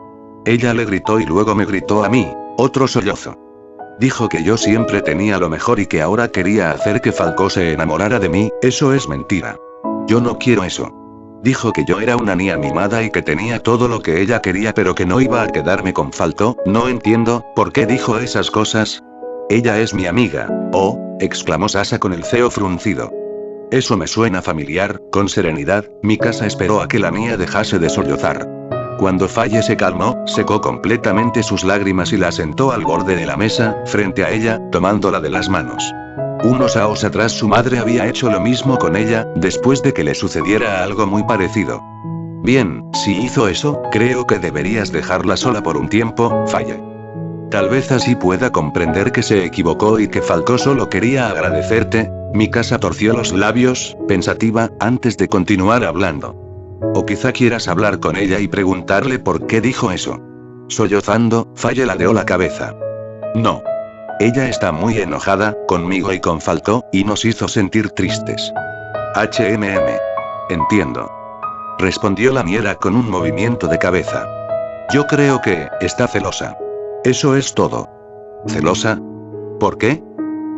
Ella le gritó y luego me gritó a mí. Otro sollozo. Dijo que yo siempre tenía lo mejor y que ahora quería hacer que Falco se enamorara de mí. Eso es mentira. Yo no quiero eso. Dijo que yo era una niña mimada y que tenía todo lo que ella quería pero que no iba a quedarme con Falco. No entiendo, ¿por qué dijo esas cosas? Ella es mi amiga. Oh, exclamó Sasa con el ceño fruncido. Eso me suena familiar. Con serenidad, Mikasa esperó a que la niña dejase de sollozar. Cuando Faye se calmó, secó completamente sus lágrimas y la sentó al borde de la mesa, frente a ella, tomándola de las manos. Unos años atrás su madre había hecho lo mismo con ella, después de que le sucediera algo muy parecido. Bien, si hizo eso, creo que deberías dejarla sola por un tiempo, Faye. Tal vez así pueda comprender que se equivocó y que Falco solo quería agradecerte. Mikasa torció los labios, pensativa, antes de continuar hablando. O quizá quieras hablar con ella y preguntarle por qué dijo eso. Sollozando, Faye ladeó la cabeza. No. Ella está muy enojada, conmigo y con Falco, y nos hizo sentir tristes. Entiendo. Respondió la niñera con un movimiento de cabeza. Yo creo que, está celosa. Eso es todo. ¿Celosa? ¿Por qué?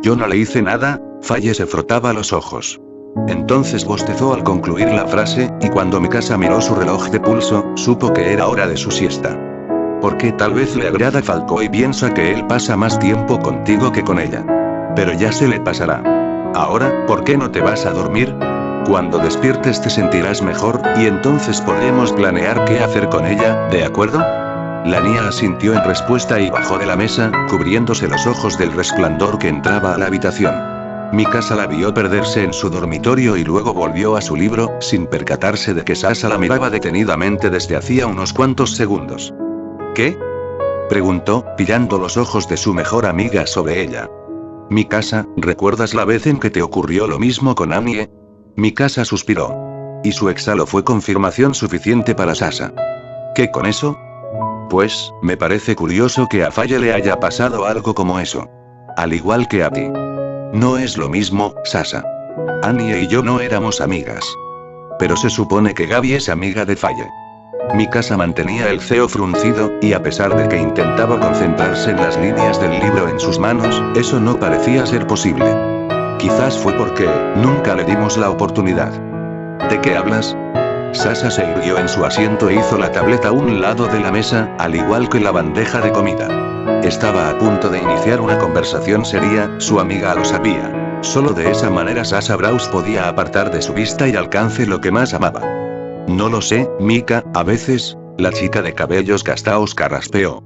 Yo no le hice nada. Faye se frotaba los ojos. Entonces bostezó al concluir la frase, y cuando Mikasa miró su reloj de pulso, supo que era hora de su siesta. Porque tal vez le agrada Falco y piensa que él pasa más tiempo contigo que con ella. Pero ya se le pasará. Ahora, ¿por qué no te vas a dormir? Cuando despiertes te sentirás mejor, y entonces podremos planear qué hacer con ella, ¿de acuerdo? La niña asintió en respuesta y bajó de la mesa, cubriéndose los ojos del resplandor que entraba a la habitación. Mikasa la vio perderse en su dormitorio y luego volvió a su libro, sin percatarse de que Sasa la miraba detenidamente desde hacía unos cuantos segundos. ¿Qué? Preguntó, pillando los ojos de su mejor amiga sobre ella. Mikasa, ¿recuerdas la vez en que te ocurrió lo mismo con Anie? Mikasa suspiró. Y su exhalo fue confirmación suficiente para Sasa. ¿Qué con eso? Pues, me parece curioso que a Faye le haya pasado algo como eso. Al igual que a ti. No es lo mismo, Sasa. Anie y yo no éramos amigas. Pero se supone que Gaby es amiga de Faye. Mikasa mantenía el ceño fruncido, y a pesar de que intentaba concentrarse en las líneas del libro en sus manos, eso no parecía ser posible. Quizás fue porque nunca le dimos la oportunidad. ¿De qué hablas? Sasa se irguió en su asiento e hizo la tableta a un lado de la mesa, al igual que la bandeja de comida. Estaba a punto de iniciar una conversación seria, su amiga lo sabía. Solo de esa manera Sasa Braus podía apartar de su vista y alcance lo que más amaba. No lo sé, Mika, a veces, la chica de cabellos castaos carraspeó.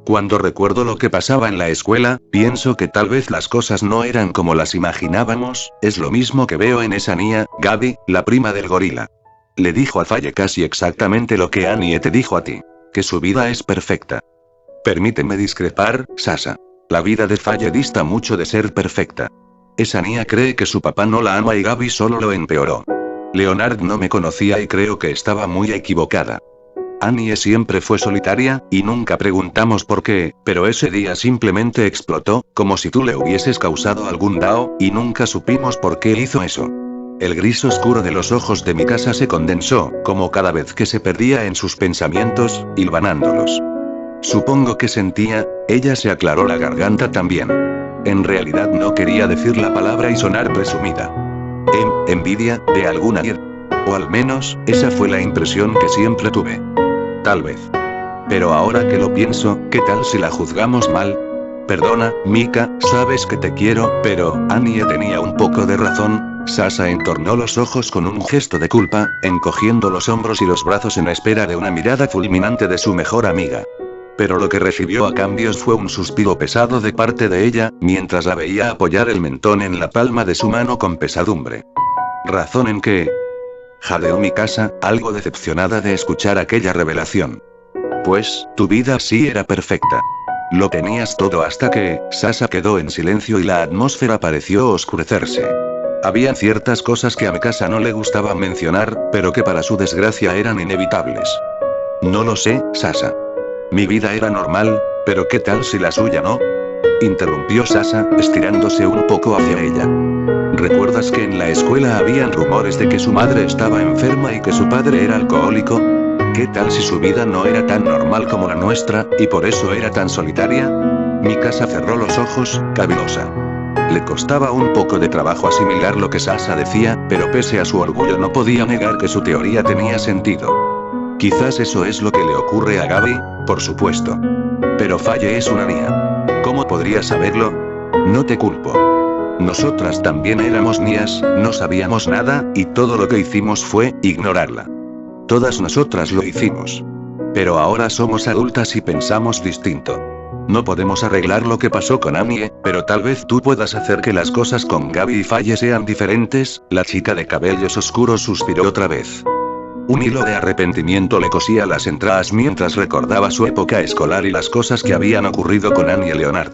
Cuando recuerdo lo que pasaba en la escuela, pienso que tal vez las cosas no eran como las imaginábamos, es lo mismo que veo en esa niña, Gaby, la prima del gorila. Le dijo a Faye casi exactamente lo que Anie te dijo a ti. Que su vida es perfecta. Permíteme discrepar, Sasa. La vida de Faye dista mucho de ser perfecta. Esa niña cree que su papá no la ama y Gaby solo lo empeoró. Leonard no me conocía y creo que estaba muy equivocada. Anie siempre fue solitaria, y nunca preguntamos por qué, pero ese día simplemente explotó, como si tú le hubieses causado algún dao, y nunca supimos por qué hizo eso. El gris oscuro de los ojos de Mikasa se condensó, como cada vez que se perdía en sus pensamientos, hilvanándolos. Supongo que sentía, ella se aclaró la garganta también. En realidad no quería decir la palabra y sonar presumida. Envidia, de alguna manera. O al menos, esa fue la impresión que siempre tuve. Tal vez. Pero ahora que lo pienso, ¿qué tal si la juzgamos mal? Perdona, Mika, sabes que te quiero, pero Anie tenía un poco de razón. Sasa entornó los ojos con un gesto de culpa, encogiendo los hombros y los brazos en espera de una mirada fulminante de su mejor amiga. Pero lo que recibió a cambio fue un suspiro pesado de parte de ella, mientras la veía apoyar el mentón en la palma de su mano con pesadumbre. ¿Razón en qué? Jadeó Mikasa, algo decepcionada de escuchar aquella revelación. Pues, tu vida sí era perfecta. Lo tenías todo hasta que, Sasa quedó en silencio y la atmósfera pareció oscurecerse. Habían ciertas cosas que a Mikasa no le gustaba mencionar, pero que para su desgracia eran inevitables. No lo sé, Sasa. Mi vida era normal, pero ¿qué tal si la suya no? Interrumpió Sasa, estirándose un poco hacia ella. ¿Recuerdas que en la escuela habían rumores de que su madre estaba enferma y que su padre era alcohólico? ¿Qué tal si su vida no era tan normal como la nuestra, y por eso era tan solitaria? Mikasa cerró los ojos, cavilosa. Le costaba un poco de trabajo asimilar lo que Sasa decía, pero pese a su orgullo no podía negar que su teoría tenía sentido. Quizás eso es lo que le ocurre a Gaby, por supuesto. Pero Faye es una niña. ¿Cómo podría saberlo? No te culpo. Nosotras también éramos niñas, no sabíamos nada, y todo lo que hicimos fue ignorarla. Todas nosotras lo hicimos. Pero ahora somos adultas y pensamos distinto. No podemos arreglar lo que pasó con Anie, pero tal vez tú puedas hacer que las cosas con Gaby y Faye sean diferentes. La chica de cabellos oscuros suspiró otra vez. Un hilo de arrepentimiento le cosía las entrañas mientras recordaba su época escolar y las cosas que habían ocurrido con Anie Leonard.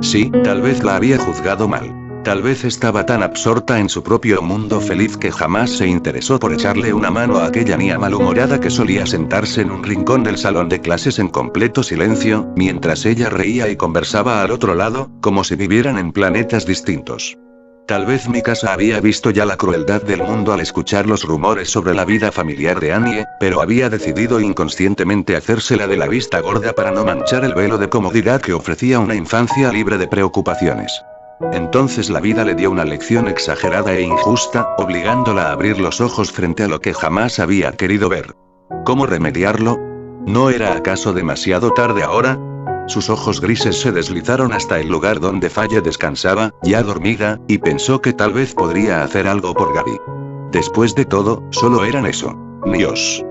Sí, tal vez la había juzgado mal. Tal vez estaba tan absorta en su propio mundo feliz que jamás se interesó por echarle una mano a aquella niña malhumorada que solía sentarse en un rincón del salón de clases en completo silencio, mientras ella reía y conversaba al otro lado, como si vivieran en planetas distintos. Tal vez Mikasa había visto ya la crueldad del mundo al escuchar los rumores sobre la vida familiar de Anie, pero había decidido inconscientemente hacérsela de la vista gorda para no manchar el velo de comodidad que ofrecía una infancia libre de preocupaciones. Entonces la vida le dio una lección exagerada e injusta, obligándola a abrir los ojos frente a lo que jamás había querido ver. ¿Cómo remediarlo? ¿No era acaso demasiado tarde ahora? Sus ojos grises se deslizaron hasta el lugar donde Faye descansaba, ya dormida, y pensó que tal vez podría hacer algo por Gaby. Después de todo, solo eran eso. Niños.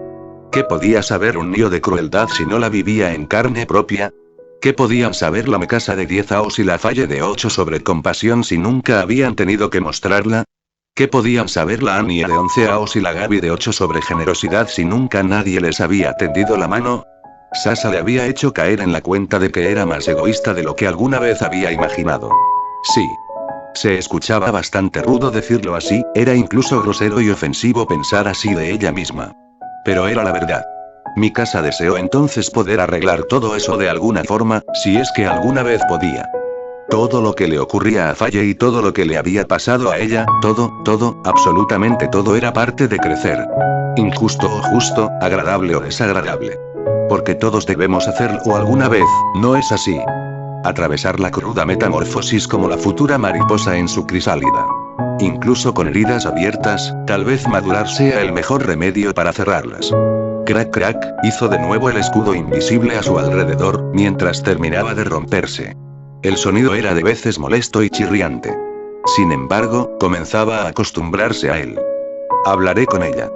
¿Qué podía saber un niño de crueldad si no la vivía en carne propia? ¿Qué podían saber la Mikasa de 10 años y la Falle de 8 sobre compasión si nunca habían tenido que mostrarla? ¿Qué podían saber la Annie de 11 años y la Gaby de 8 sobre generosidad si nunca nadie les había tendido la mano? Sasa le había hecho caer en la cuenta de que era más egoísta de lo que alguna vez había imaginado. Sí. Se escuchaba bastante rudo decirlo así, era incluso grosero y ofensivo pensar así de ella misma. Pero era la verdad. Mikasa deseó entonces poder arreglar todo eso de alguna forma, si es que alguna vez podía. Todo lo que le ocurría a Falle y todo lo que le había pasado a ella, todo, absolutamente todo era parte de crecer. Injusto o justo, agradable o desagradable. Porque todos debemos hacerlo alguna vez, ¿no es así? Atravesar la cruda metamorfosis como la futura mariposa en su crisálida. Incluso con heridas abiertas, tal vez madurar sea el mejor remedio para cerrarlas. Crack crack, hizo de nuevo el escudo invisible a su alrededor, mientras terminaba de romperse. El sonido era de veces molesto y chirriante. Sin embargo, comenzaba a acostumbrarse a él. Hablaré con ella.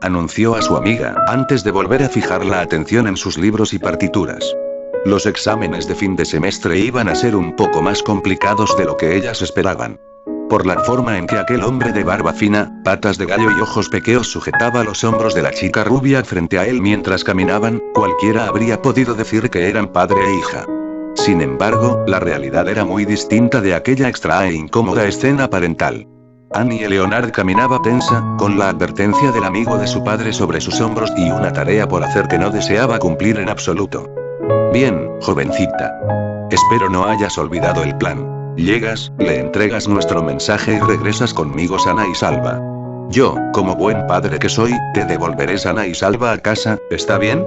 Anunció a su amiga, antes de volver a fijar la atención en sus libros y partituras. Los exámenes de fin de semestre iban a ser un poco más complicados de lo que ellas esperaban. Por la forma en que aquel hombre de barba fina, patas de gallo y ojos pequeños sujetaba los hombros de la chica rubia frente a él mientras caminaban, cualquiera habría podido decir que eran padre e hija. Sin embargo, la realidad era muy distinta de aquella extraña e incómoda escena parental. Annie Leonard caminaba tensa, con la advertencia del amigo de su padre sobre sus hombros y una tarea por hacer que no deseaba cumplir en absoluto. Bien, jovencita. Espero no hayas olvidado el plan. Llegas, le entregas nuestro mensaje y regresas conmigo sana y salva. Yo, como buen padre que soy, te devolveré sana y salva a casa, ¿está bien?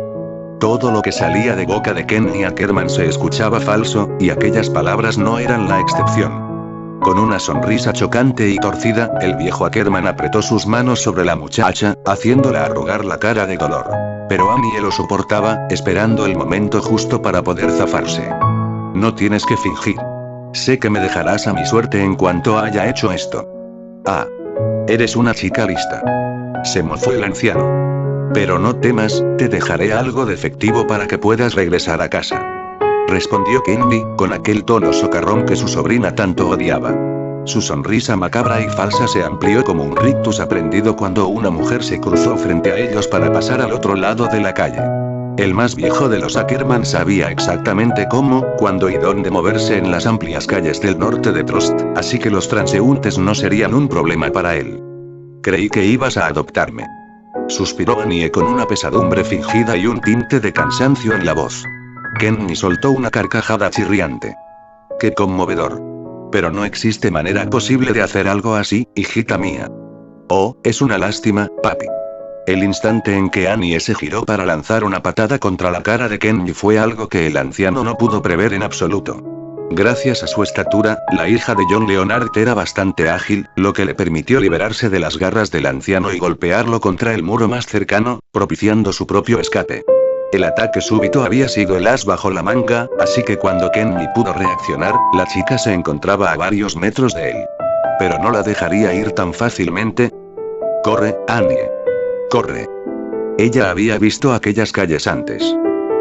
Todo lo que salía de boca de Kenny Ackerman se escuchaba falso, y aquellas palabras no eran la excepción. Con una sonrisa chocante y torcida, el viejo Ackerman apretó sus manos sobre la muchacha, haciéndola arrugar la cara de dolor. Pero Annie lo soportaba, esperando el momento justo para poder zafarse. No tienes que fingir. Sé que me dejarás a mi suerte en cuanto haya hecho esto. Ah. Eres una chica lista. Se mofó el anciano. Pero no temas, te dejaré algo de efectivo para que puedas regresar a casa. Respondió Kenny, con aquel tono socarrón que su sobrina tanto odiaba. Su sonrisa macabra y falsa se amplió como un rictus aprendido cuando una mujer se cruzó frente a ellos para pasar al otro lado de la calle. El más viejo de los Ackerman sabía exactamente cómo, cuándo y dónde moverse en las amplias calles del norte de Trost, así que los transeúntes no serían un problema para él. Creí que ibas a adoptarme. Suspiró Annie con una pesadumbre fingida y un tinte de cansancio en la voz. Kenny soltó una carcajada chirriante. ¡Qué conmovedor! Pero no existe manera posible de hacer algo así, hijita mía. Oh, es una lástima, papi. El instante en que Annie se giró para lanzar una patada contra la cara de Kenny fue algo que el anciano no pudo prever en absoluto. Gracias a su estatura, la hija de John Leonard era bastante ágil, lo que le permitió liberarse de las garras del anciano y golpearlo contra el muro más cercano, propiciando su propio escape. El ataque súbito había sido el as bajo la manga, así que cuando Kenny pudo reaccionar, la chica se encontraba a varios metros de él. Pero no la dejaría ir tan fácilmente. Corre, Annie. Corre. Ella había visto aquellas calles antes.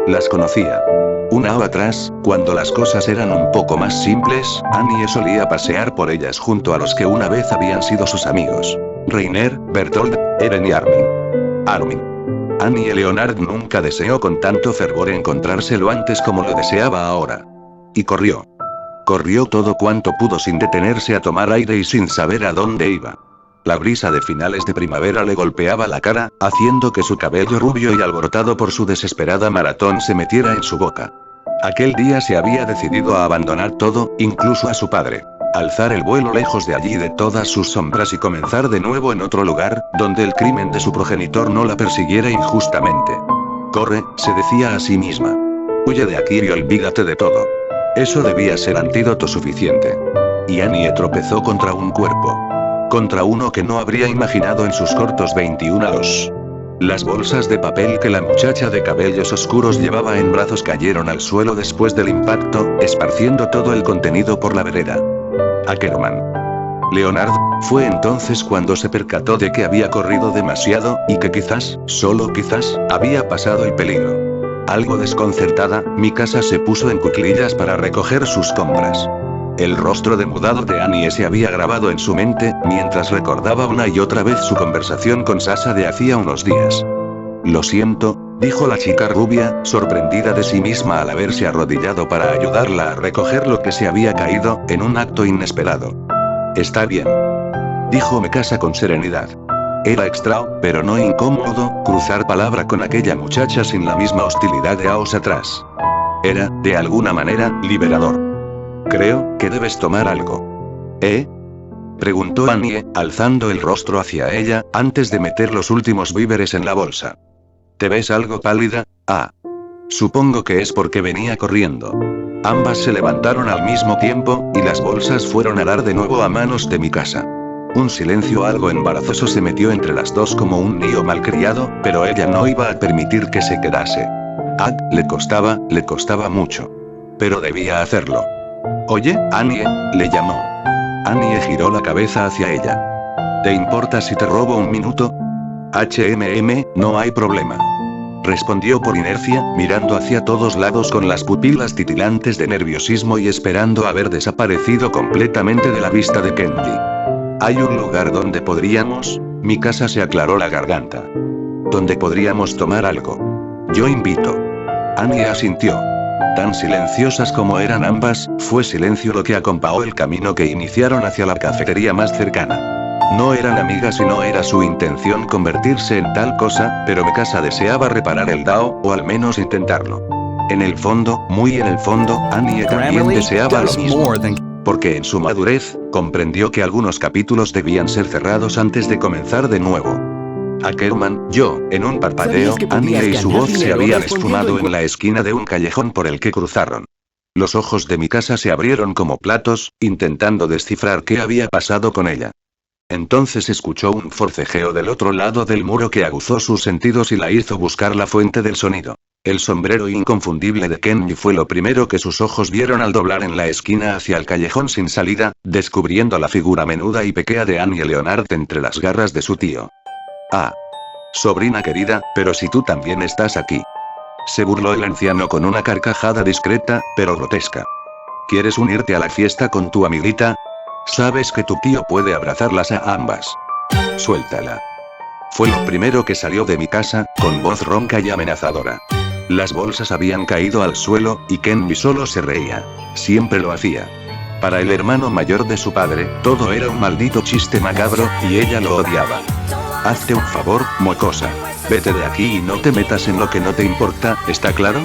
Las conocía. Una hora atrás, cuando las cosas eran un poco más simples, Annie solía pasear por ellas junto a los que una vez habían sido sus amigos. Reiner, Bertold, Eren y Armin. Annie Leonard nunca deseó con tanto fervor encontrárselo antes como lo deseaba ahora. Y corrió. Corrió todo cuanto pudo sin detenerse a tomar aire y sin saber a dónde iba. La brisa de finales de primavera le golpeaba la cara, haciendo que su cabello rubio y alborotado por su desesperada maratón se metiera en su boca. Aquel día se había decidido a abandonar todo, incluso a su padre. Alzar el vuelo lejos de allí de todas sus sombras y comenzar de nuevo en otro lugar, donde el crimen de su progenitor no la persiguiera injustamente. Corre, se decía a sí misma. Huye de aquí y olvídate de todo. Eso debía ser antídoto suficiente. Y Annie tropezó contra un cuerpo. Contra uno que no habría imaginado en sus cortos 21 años. Las bolsas de papel que la muchacha de cabellos oscuros llevaba en brazos cayeron al suelo después del impacto, esparciendo todo el contenido por la vereda. Ackerman. Leonard, fue entonces cuando se percató de que había corrido demasiado, y que quizás, solo quizás, había pasado el peligro. Algo desconcertada, Mikasa se puso en cuclillas para recoger sus compras. El rostro demudado de Annie se había grabado en su mente, mientras recordaba una y otra vez su conversación con Sasa de hacía unos días. Lo siento, dijo la chica rubia, sorprendida de sí misma al haberse arrodillado para ayudarla a recoger lo que se había caído, en un acto inesperado. Está bien, dijo Mikasa con serenidad. Era extraño, pero no incómodo, cruzar palabra con aquella muchacha sin la misma hostilidad de años atrás. Era, de alguna manera, liberador. Creo que debes tomar algo. ¿Eh? Preguntó Annie, alzando el rostro hacia ella, antes de meter los últimos víveres en la bolsa. ¿Te ves algo pálida? Ah. Supongo que es porque venía corriendo. Ambas se levantaron al mismo tiempo, y las bolsas fueron a dar de nuevo a manos de Mikasa. Un silencio algo embarazoso se metió entre las dos como un niño malcriado, pero ella no iba a permitir que se quedase. Le costaba mucho. Pero debía hacerlo. Oye, Annie, le llamó. Annie giró la cabeza hacia ella. ¿Te importa si te robo un minuto? No hay problema. Respondió por inercia, mirando hacia todos lados con las pupilas titilantes de nerviosismo y esperando haber desaparecido completamente de la vista de Kenji. ¿Hay un lugar donde podríamos? Mikasa se aclaró la garganta. ¿Donde podríamos tomar algo? Yo invito. Annie asintió. Tan silenciosas como eran ambas, fue silencio lo que acompañó el camino que iniciaron hacia la cafetería más cercana. No eran amigas y no era su intención convertirse en tal cosa, pero Mikasa deseaba reparar el Dao, o al menos intentarlo. En el fondo, muy en el fondo, Annie también deseaba lo mismo. Porque en su madurez, comprendió que algunos capítulos debían ser cerrados antes de comenzar de nuevo. Ackerman, en un parpadeo, Annie y su voz se habían esfumado en la esquina de un callejón por el que cruzaron. Los ojos de Mikasa se abrieron como platos, intentando descifrar qué había pasado con ella. Entonces escuchó un forcejeo del otro lado del muro que aguzó sus sentidos y la hizo buscar la fuente del sonido. El sombrero inconfundible de Kenji fue lo primero que sus ojos vieron al doblar en la esquina hacia el callejón sin salida, descubriendo la figura menuda y pequeña de Annie Leonard entre las garras de su tío. Ah. Sobrina querida, pero si tú también estás aquí. Se burló el anciano con una carcajada discreta, pero grotesca. ¿Quieres unirte a la fiesta con tu amiguita? Sabes que tu tío puede abrazarlas a ambas. Suéltala. Fue lo primero que salió de Mikasa, con voz ronca y amenazadora. Las bolsas habían caído al suelo, y Kenji solo se reía. Siempre lo hacía. Para el hermano mayor de su padre, todo era un maldito chiste macabro, y ella lo odiaba. Hazte un favor, mocosa. Vete de aquí y no te metas en lo que no te importa, ¿está claro?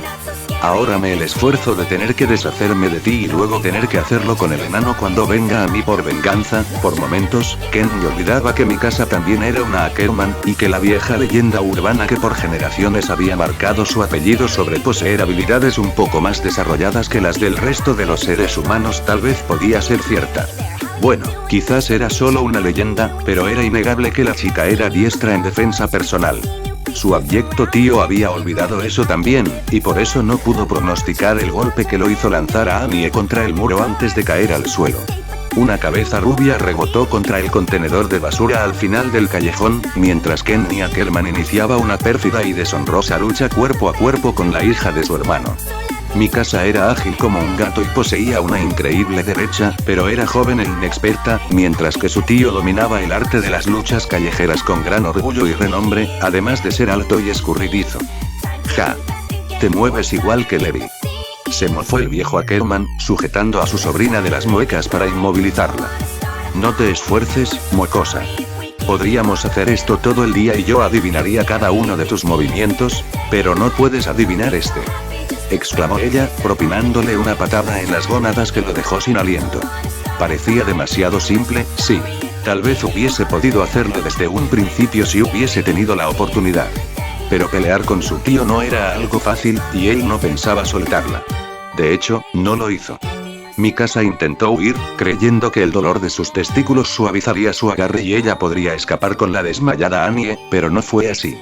Ahórrame el esfuerzo de tener que deshacerme de ti y luego tener que hacerlo con el enano cuando venga a mí por venganza. Por momentos, Kenji olvidaba que Mikasa también era una Ackerman, y que la vieja leyenda urbana que por generaciones había marcado su apellido sobre poseer habilidades un poco más desarrolladas que las del resto de los seres humanos tal vez podía ser cierta. Bueno, quizás era solo una leyenda, pero era innegable que la chica era diestra en defensa personal. Su abyecto tío había olvidado eso también, y por eso no pudo pronosticar el golpe que lo hizo lanzar a Annie contra el muro antes de caer al suelo. Una cabeza rubia rebotó contra el contenedor de basura al final del callejón, mientras Kenji Ackerman iniciaba una pérfida y deshonrosa lucha cuerpo a cuerpo con la hija de su hermano. Mikasa era ágil como un gato y poseía una increíble derecha, pero era joven e inexperta, mientras que su tío dominaba el arte de las luchas callejeras con gran orgullo y renombre, además de ser alto y escurridizo. Ja. Te mueves igual que Levi. Se mofó el viejo Ackerman, sujetando a su sobrina de las muecas para inmovilizarla. No te esfuerces, mocosa. Podríamos hacer esto todo el día y yo adivinaría cada uno de tus movimientos, pero no puedes adivinar este. Exclamó ella, propinándole una patada en las gónadas que lo dejó sin aliento. Parecía demasiado simple, sí. Tal vez hubiese podido hacerlo desde un principio si hubiese tenido la oportunidad. Pero pelear con su tío no era algo fácil, y él no pensaba soltarla. De hecho, no lo hizo. Mikasa intentó huir, creyendo que el dolor de sus testículos suavizaría su agarre y ella podría escapar con la desmayada Annie, pero no fue así.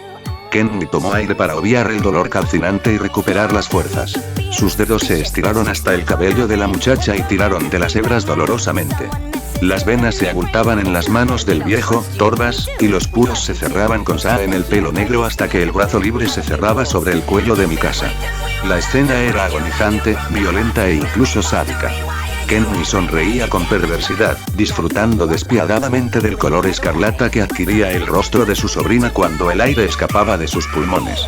Kenji tomó aire para obviar el dolor calcinante y recuperar las fuerzas. Sus dedos se estiraron hasta el cabello de la muchacha y tiraron de las hebras dolorosamente. Las venas se abultaban en las manos del viejo, torvas, y los puros se cerraban con sa en el pelo negro hasta que el brazo libre se cerraba sobre el cuello de Mikasa. La escena era agonizante, violenta e incluso sádica. Kenny sonreía con perversidad, disfrutando despiadadamente del color escarlata que adquiría el rostro de su sobrina cuando el aire escapaba de sus pulmones.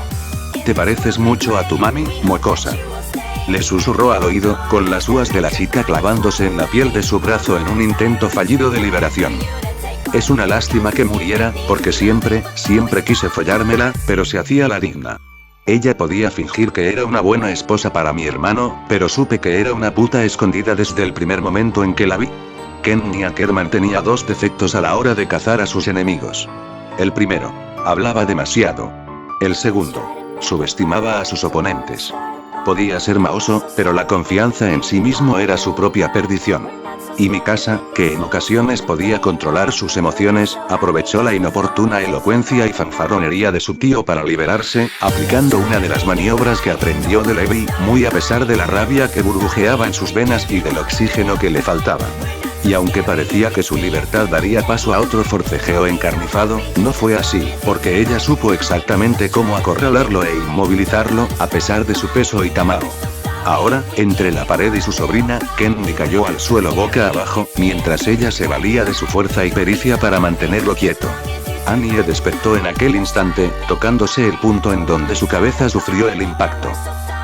«Te pareces mucho a tu mami, mocosa», le susurró al oído, con las uvas de la chica clavándose en la piel de su brazo en un intento fallido de liberación. «Es una lástima que muriera, porque siempre quise follármela, pero se hacía la digna. Ella podía fingir que era una buena esposa para mi hermano, pero supe que era una puta escondida desde el primer momento en que la vi». Kenny Ackerman tenía dos defectos a la hora de cazar a sus enemigos. El primero, hablaba demasiado. El segundo, subestimaba a sus oponentes. Podía ser mahoso, pero la confianza en sí mismo era su propia perdición. Y Mikasa, que en ocasiones podía controlar sus emociones, aprovechó la inoportuna elocuencia y fanfarronería de su tío para liberarse, aplicando una de las maniobras que aprendió de Levi, muy a pesar de la rabia que burbujeaba en sus venas y del oxígeno que le faltaba. Y aunque parecía que su libertad daría paso a otro forcejeo encarnizado, no fue así, porque ella supo exactamente cómo acorralarlo e inmovilizarlo, a pesar de su peso y tamaño. Ahora, entre la pared y su sobrina, Kenny cayó al suelo boca abajo, mientras ella se valía de su fuerza y pericia para mantenerlo quieto. Annie despertó en aquel instante, tocándose el punto en donde su cabeza sufrió el impacto.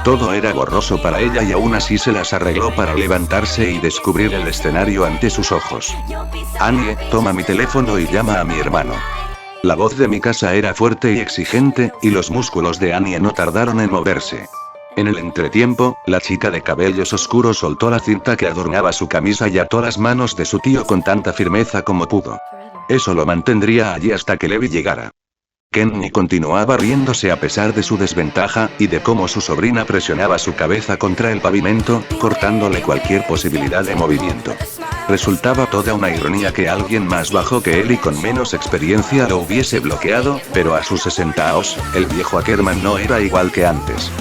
Todo era borroso para ella y aún así se las arregló para levantarse y descubrir el escenario ante sus ojos. «Annie, toma mi teléfono y llama a mi hermano». La voz de Mikasa era fuerte y exigente, y los músculos de Annie no tardaron en moverse. En el entretiempo, la chica de cabellos oscuros soltó la cinta que adornaba su camisa y ató las manos de su tío con tanta firmeza como pudo. Eso lo mantendría allí hasta que Levi llegara. Kenny continuaba riéndose a pesar de su desventaja, y de cómo su sobrina presionaba su cabeza contra el pavimento, cortándole cualquier posibilidad de movimiento. Resultaba toda una ironía que alguien más bajo que él y con menos experiencia lo hubiese bloqueado, pero a sus 60 años, el viejo Ackerman no era igual que antes.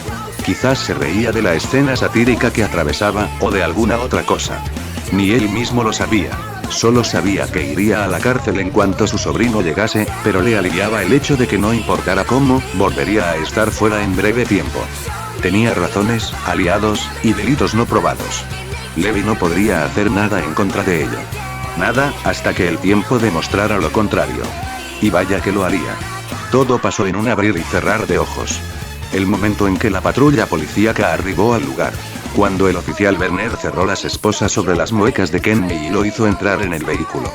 Quizás se reía de la escena satírica que atravesaba, o de alguna otra cosa. Ni él mismo lo sabía. Solo sabía que iría a la cárcel en cuanto su sobrino llegase, pero le aliviaba el hecho de que no importara cómo, volvería a estar fuera en breve tiempo. Tenía razones, aliados, y delitos no probados. Levi no podría hacer nada en contra de ello. Nada, hasta que el tiempo demostrara lo contrario. Y vaya que lo haría. Todo pasó en un abrir y cerrar de ojos. El momento en que la patrulla policíaca arribó al lugar. Cuando el oficial Werner cerró las esposas sobre las muecas de Kenny y lo hizo entrar en el vehículo.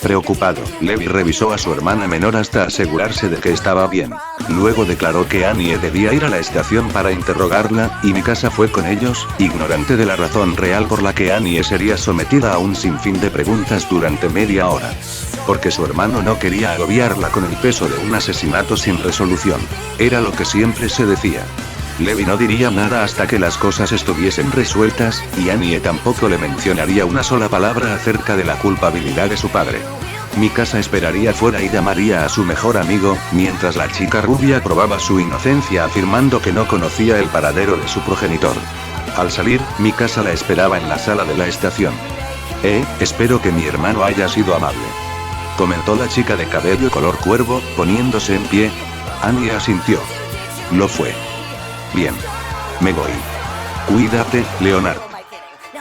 Preocupado, Levi revisó a su hermana menor hasta asegurarse de que estaba bien. Luego declaró que Annie debía ir a la estación para interrogarla, y Mikasa fue con ellos, ignorante de la razón real por la que Annie sería sometida a un sinfín de preguntas durante media hora. Porque su hermano no quería agobiarla con el peso de un asesinato sin resolución. Era lo que siempre se decía. Levi no diría nada hasta que las cosas estuviesen resueltas, y Annie tampoco le mencionaría una sola palabra acerca de la culpabilidad de su padre. Mikasa esperaría fuera y llamaría a su mejor amigo, mientras la chica rubia probaba su inocencia afirmando que no conocía el paradero de su progenitor. Al salir, Mikasa la esperaba en la sala de la estación. Espero que mi hermano haya sido amable», comentó la chica de cabello color cuervo, poniéndose en pie. Annie asintió. «Lo fue». «Bien. Me voy. Cuídate, Leonard»,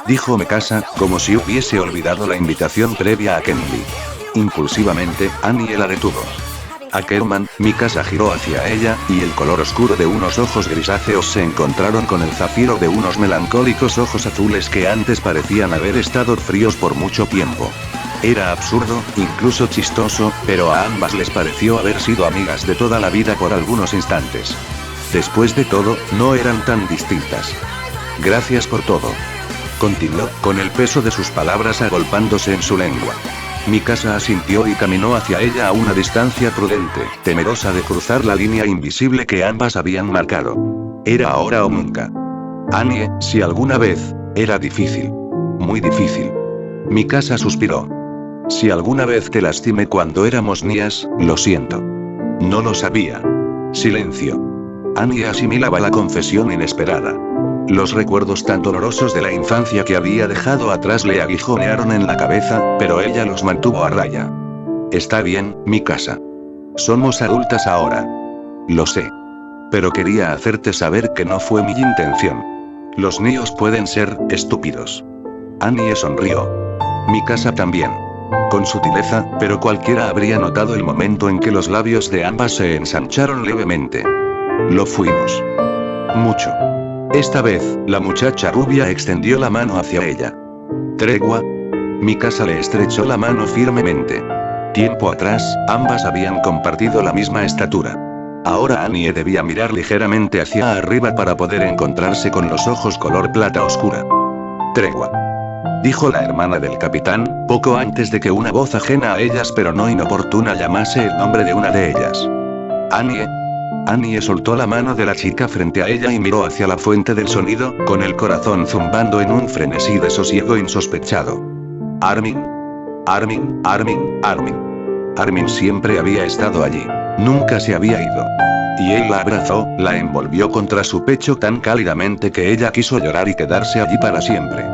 dijo Mikasa, como si hubiese olvidado la invitación previa a Kenny. Impulsivamente, Annie la detuvo. Ackerman, Mikasa giró hacia ella, y el color oscuro de unos ojos grisáceos se encontraron con el zafiro de unos melancólicos ojos azules que antes parecían haber estado fríos por mucho tiempo. Era absurdo, incluso chistoso, pero a ambas les pareció haber sido amigas de toda la vida por algunos instantes. Después de todo, no eran tan distintas. «Gracias por todo», continuó, con el peso de sus palabras agolpándose en su lengua. Mikasa asintió y caminó hacia ella a una distancia prudente, temerosa de cruzar la línea invisible que ambas habían marcado. Era ahora o nunca. Annie, si alguna vez, era difícil. Muy difícil. Mikasa suspiró. «Si alguna vez te lastimé cuando éramos niñas, lo siento». No lo sabía. Silencio. Annie asimilaba la confesión inesperada. Los recuerdos tan dolorosos de la infancia que había dejado atrás le aguijonearon en la cabeza, pero ella los mantuvo a raya. Está bien, Mikasa. Somos adultas ahora. Lo sé. Pero quería hacerte saber que no fue mi intención. Los niños pueden ser estúpidos. Annie sonrió. Mikasa también. Con sutileza, pero cualquiera habría notado el momento en que los labios de ambas se ensancharon levemente. Lo fuimos. Mucho. Esta vez, la muchacha rubia extendió la mano hacia ella. ¿Tregua? Mikasa le estrechó la mano firmemente. Tiempo atrás, ambas habían compartido la misma estatura. Ahora Annie debía mirar ligeramente hacia arriba para poder encontrarse con los ojos color plata oscura. Tregua. Dijo la hermana del capitán, poco antes de que una voz ajena a ellas pero no inoportuna llamase el nombre de una de ellas. Annie. Annie soltó la mano de la chica frente a ella y miró hacia la fuente del sonido, con el corazón zumbando en un frenesí de sosiego insospechado. Armin. Armin, Armin, Armin. Armin siempre había estado allí. Nunca se había ido. Y él la abrazó, la envolvió contra su pecho tan cálidamente que ella quiso llorar y quedarse allí para siempre.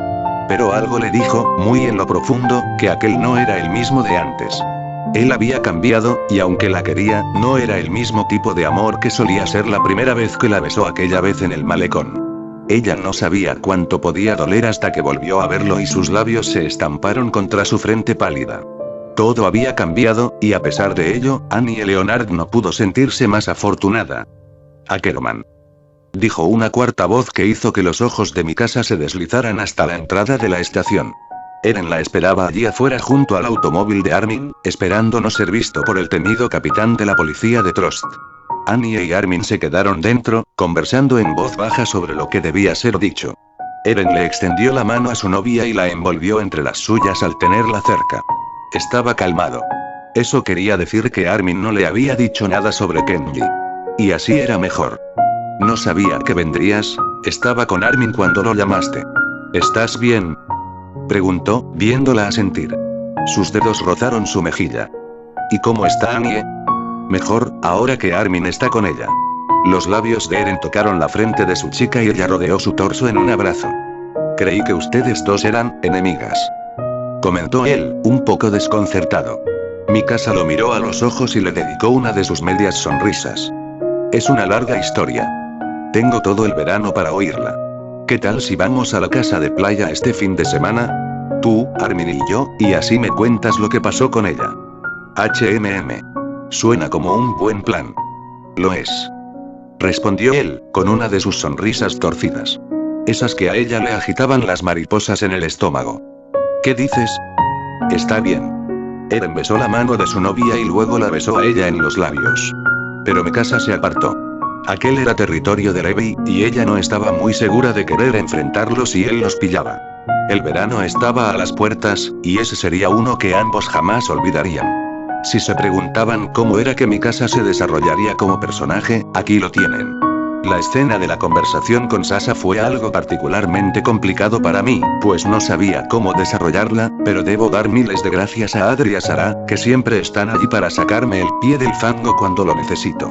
Pero algo le dijo, muy en lo profundo, que aquel no era el mismo de antes. Él había cambiado, y aunque la quería, no era el mismo tipo de amor que solía ser la primera vez que la besó aquella vez en el malecón. Ella no sabía cuánto podía doler hasta que volvió a verlo y sus labios se estamparon contra su frente pálida. Todo había cambiado, y a pesar de ello, Annie Leonard no pudo sentirse más afortunada. Ackerman. Dijo una cuarta voz que hizo que los ojos de Mikasa se deslizaran hasta la entrada de la estación. Eren la esperaba allí afuera junto al automóvil de Armin, esperando no ser visto por el temido capitán de la policía de Trost. Annie y Armin se quedaron dentro, conversando en voz baja sobre lo que debía ser dicho. Eren le extendió la mano a su novia y la envolvió entre las suyas al tenerla cerca. Estaba calmado. Eso quería decir que Armin no le había dicho nada sobre Kenji. Y así era mejor. No sabía que vendrías, estaba con Armin cuando lo llamaste. ¿Estás bien?, preguntó, viéndola asentir. Sus dedos rozaron su mejilla. ¿Y cómo está Annie? Mejor, ahora que Armin está con ella. Los labios de Eren tocaron la frente de su chica y ella rodeó su torso en un abrazo. Creí que ustedes dos eran enemigas, comentó él, un poco desconcertado. Mikasa lo miró a los ojos y le dedicó una de sus medias sonrisas. Es una larga historia. Tengo todo el verano para oírla. ¿Qué tal si vamos a la casa de playa este fin de semana? Tú, Armin y yo, y así me cuentas lo que pasó con ella. Suena como un buen plan. Lo es, respondió él, con una de sus sonrisas torcidas. Esas que a ella le agitaban las mariposas en el estómago. ¿Qué dices? Está bien. Eren besó la mano de su novia y luego la besó a ella en los labios. Pero Mikasa se apartó. Aquel era territorio de Levi, y ella no estaba muy segura de querer enfrentarlo si él los pillaba. El verano estaba a las puertas, y ese sería uno que ambos jamás olvidarían. Si se preguntaban cómo era que Mikasa se desarrollaría como personaje, aquí lo tienen. La escena de la conversación con Sasa fue algo particularmente complicado para mí, pues no sabía cómo desarrollarla, pero debo dar miles de gracias a Adri y a Sara, que siempre están allí para sacarme el pie del fango cuando lo necesito.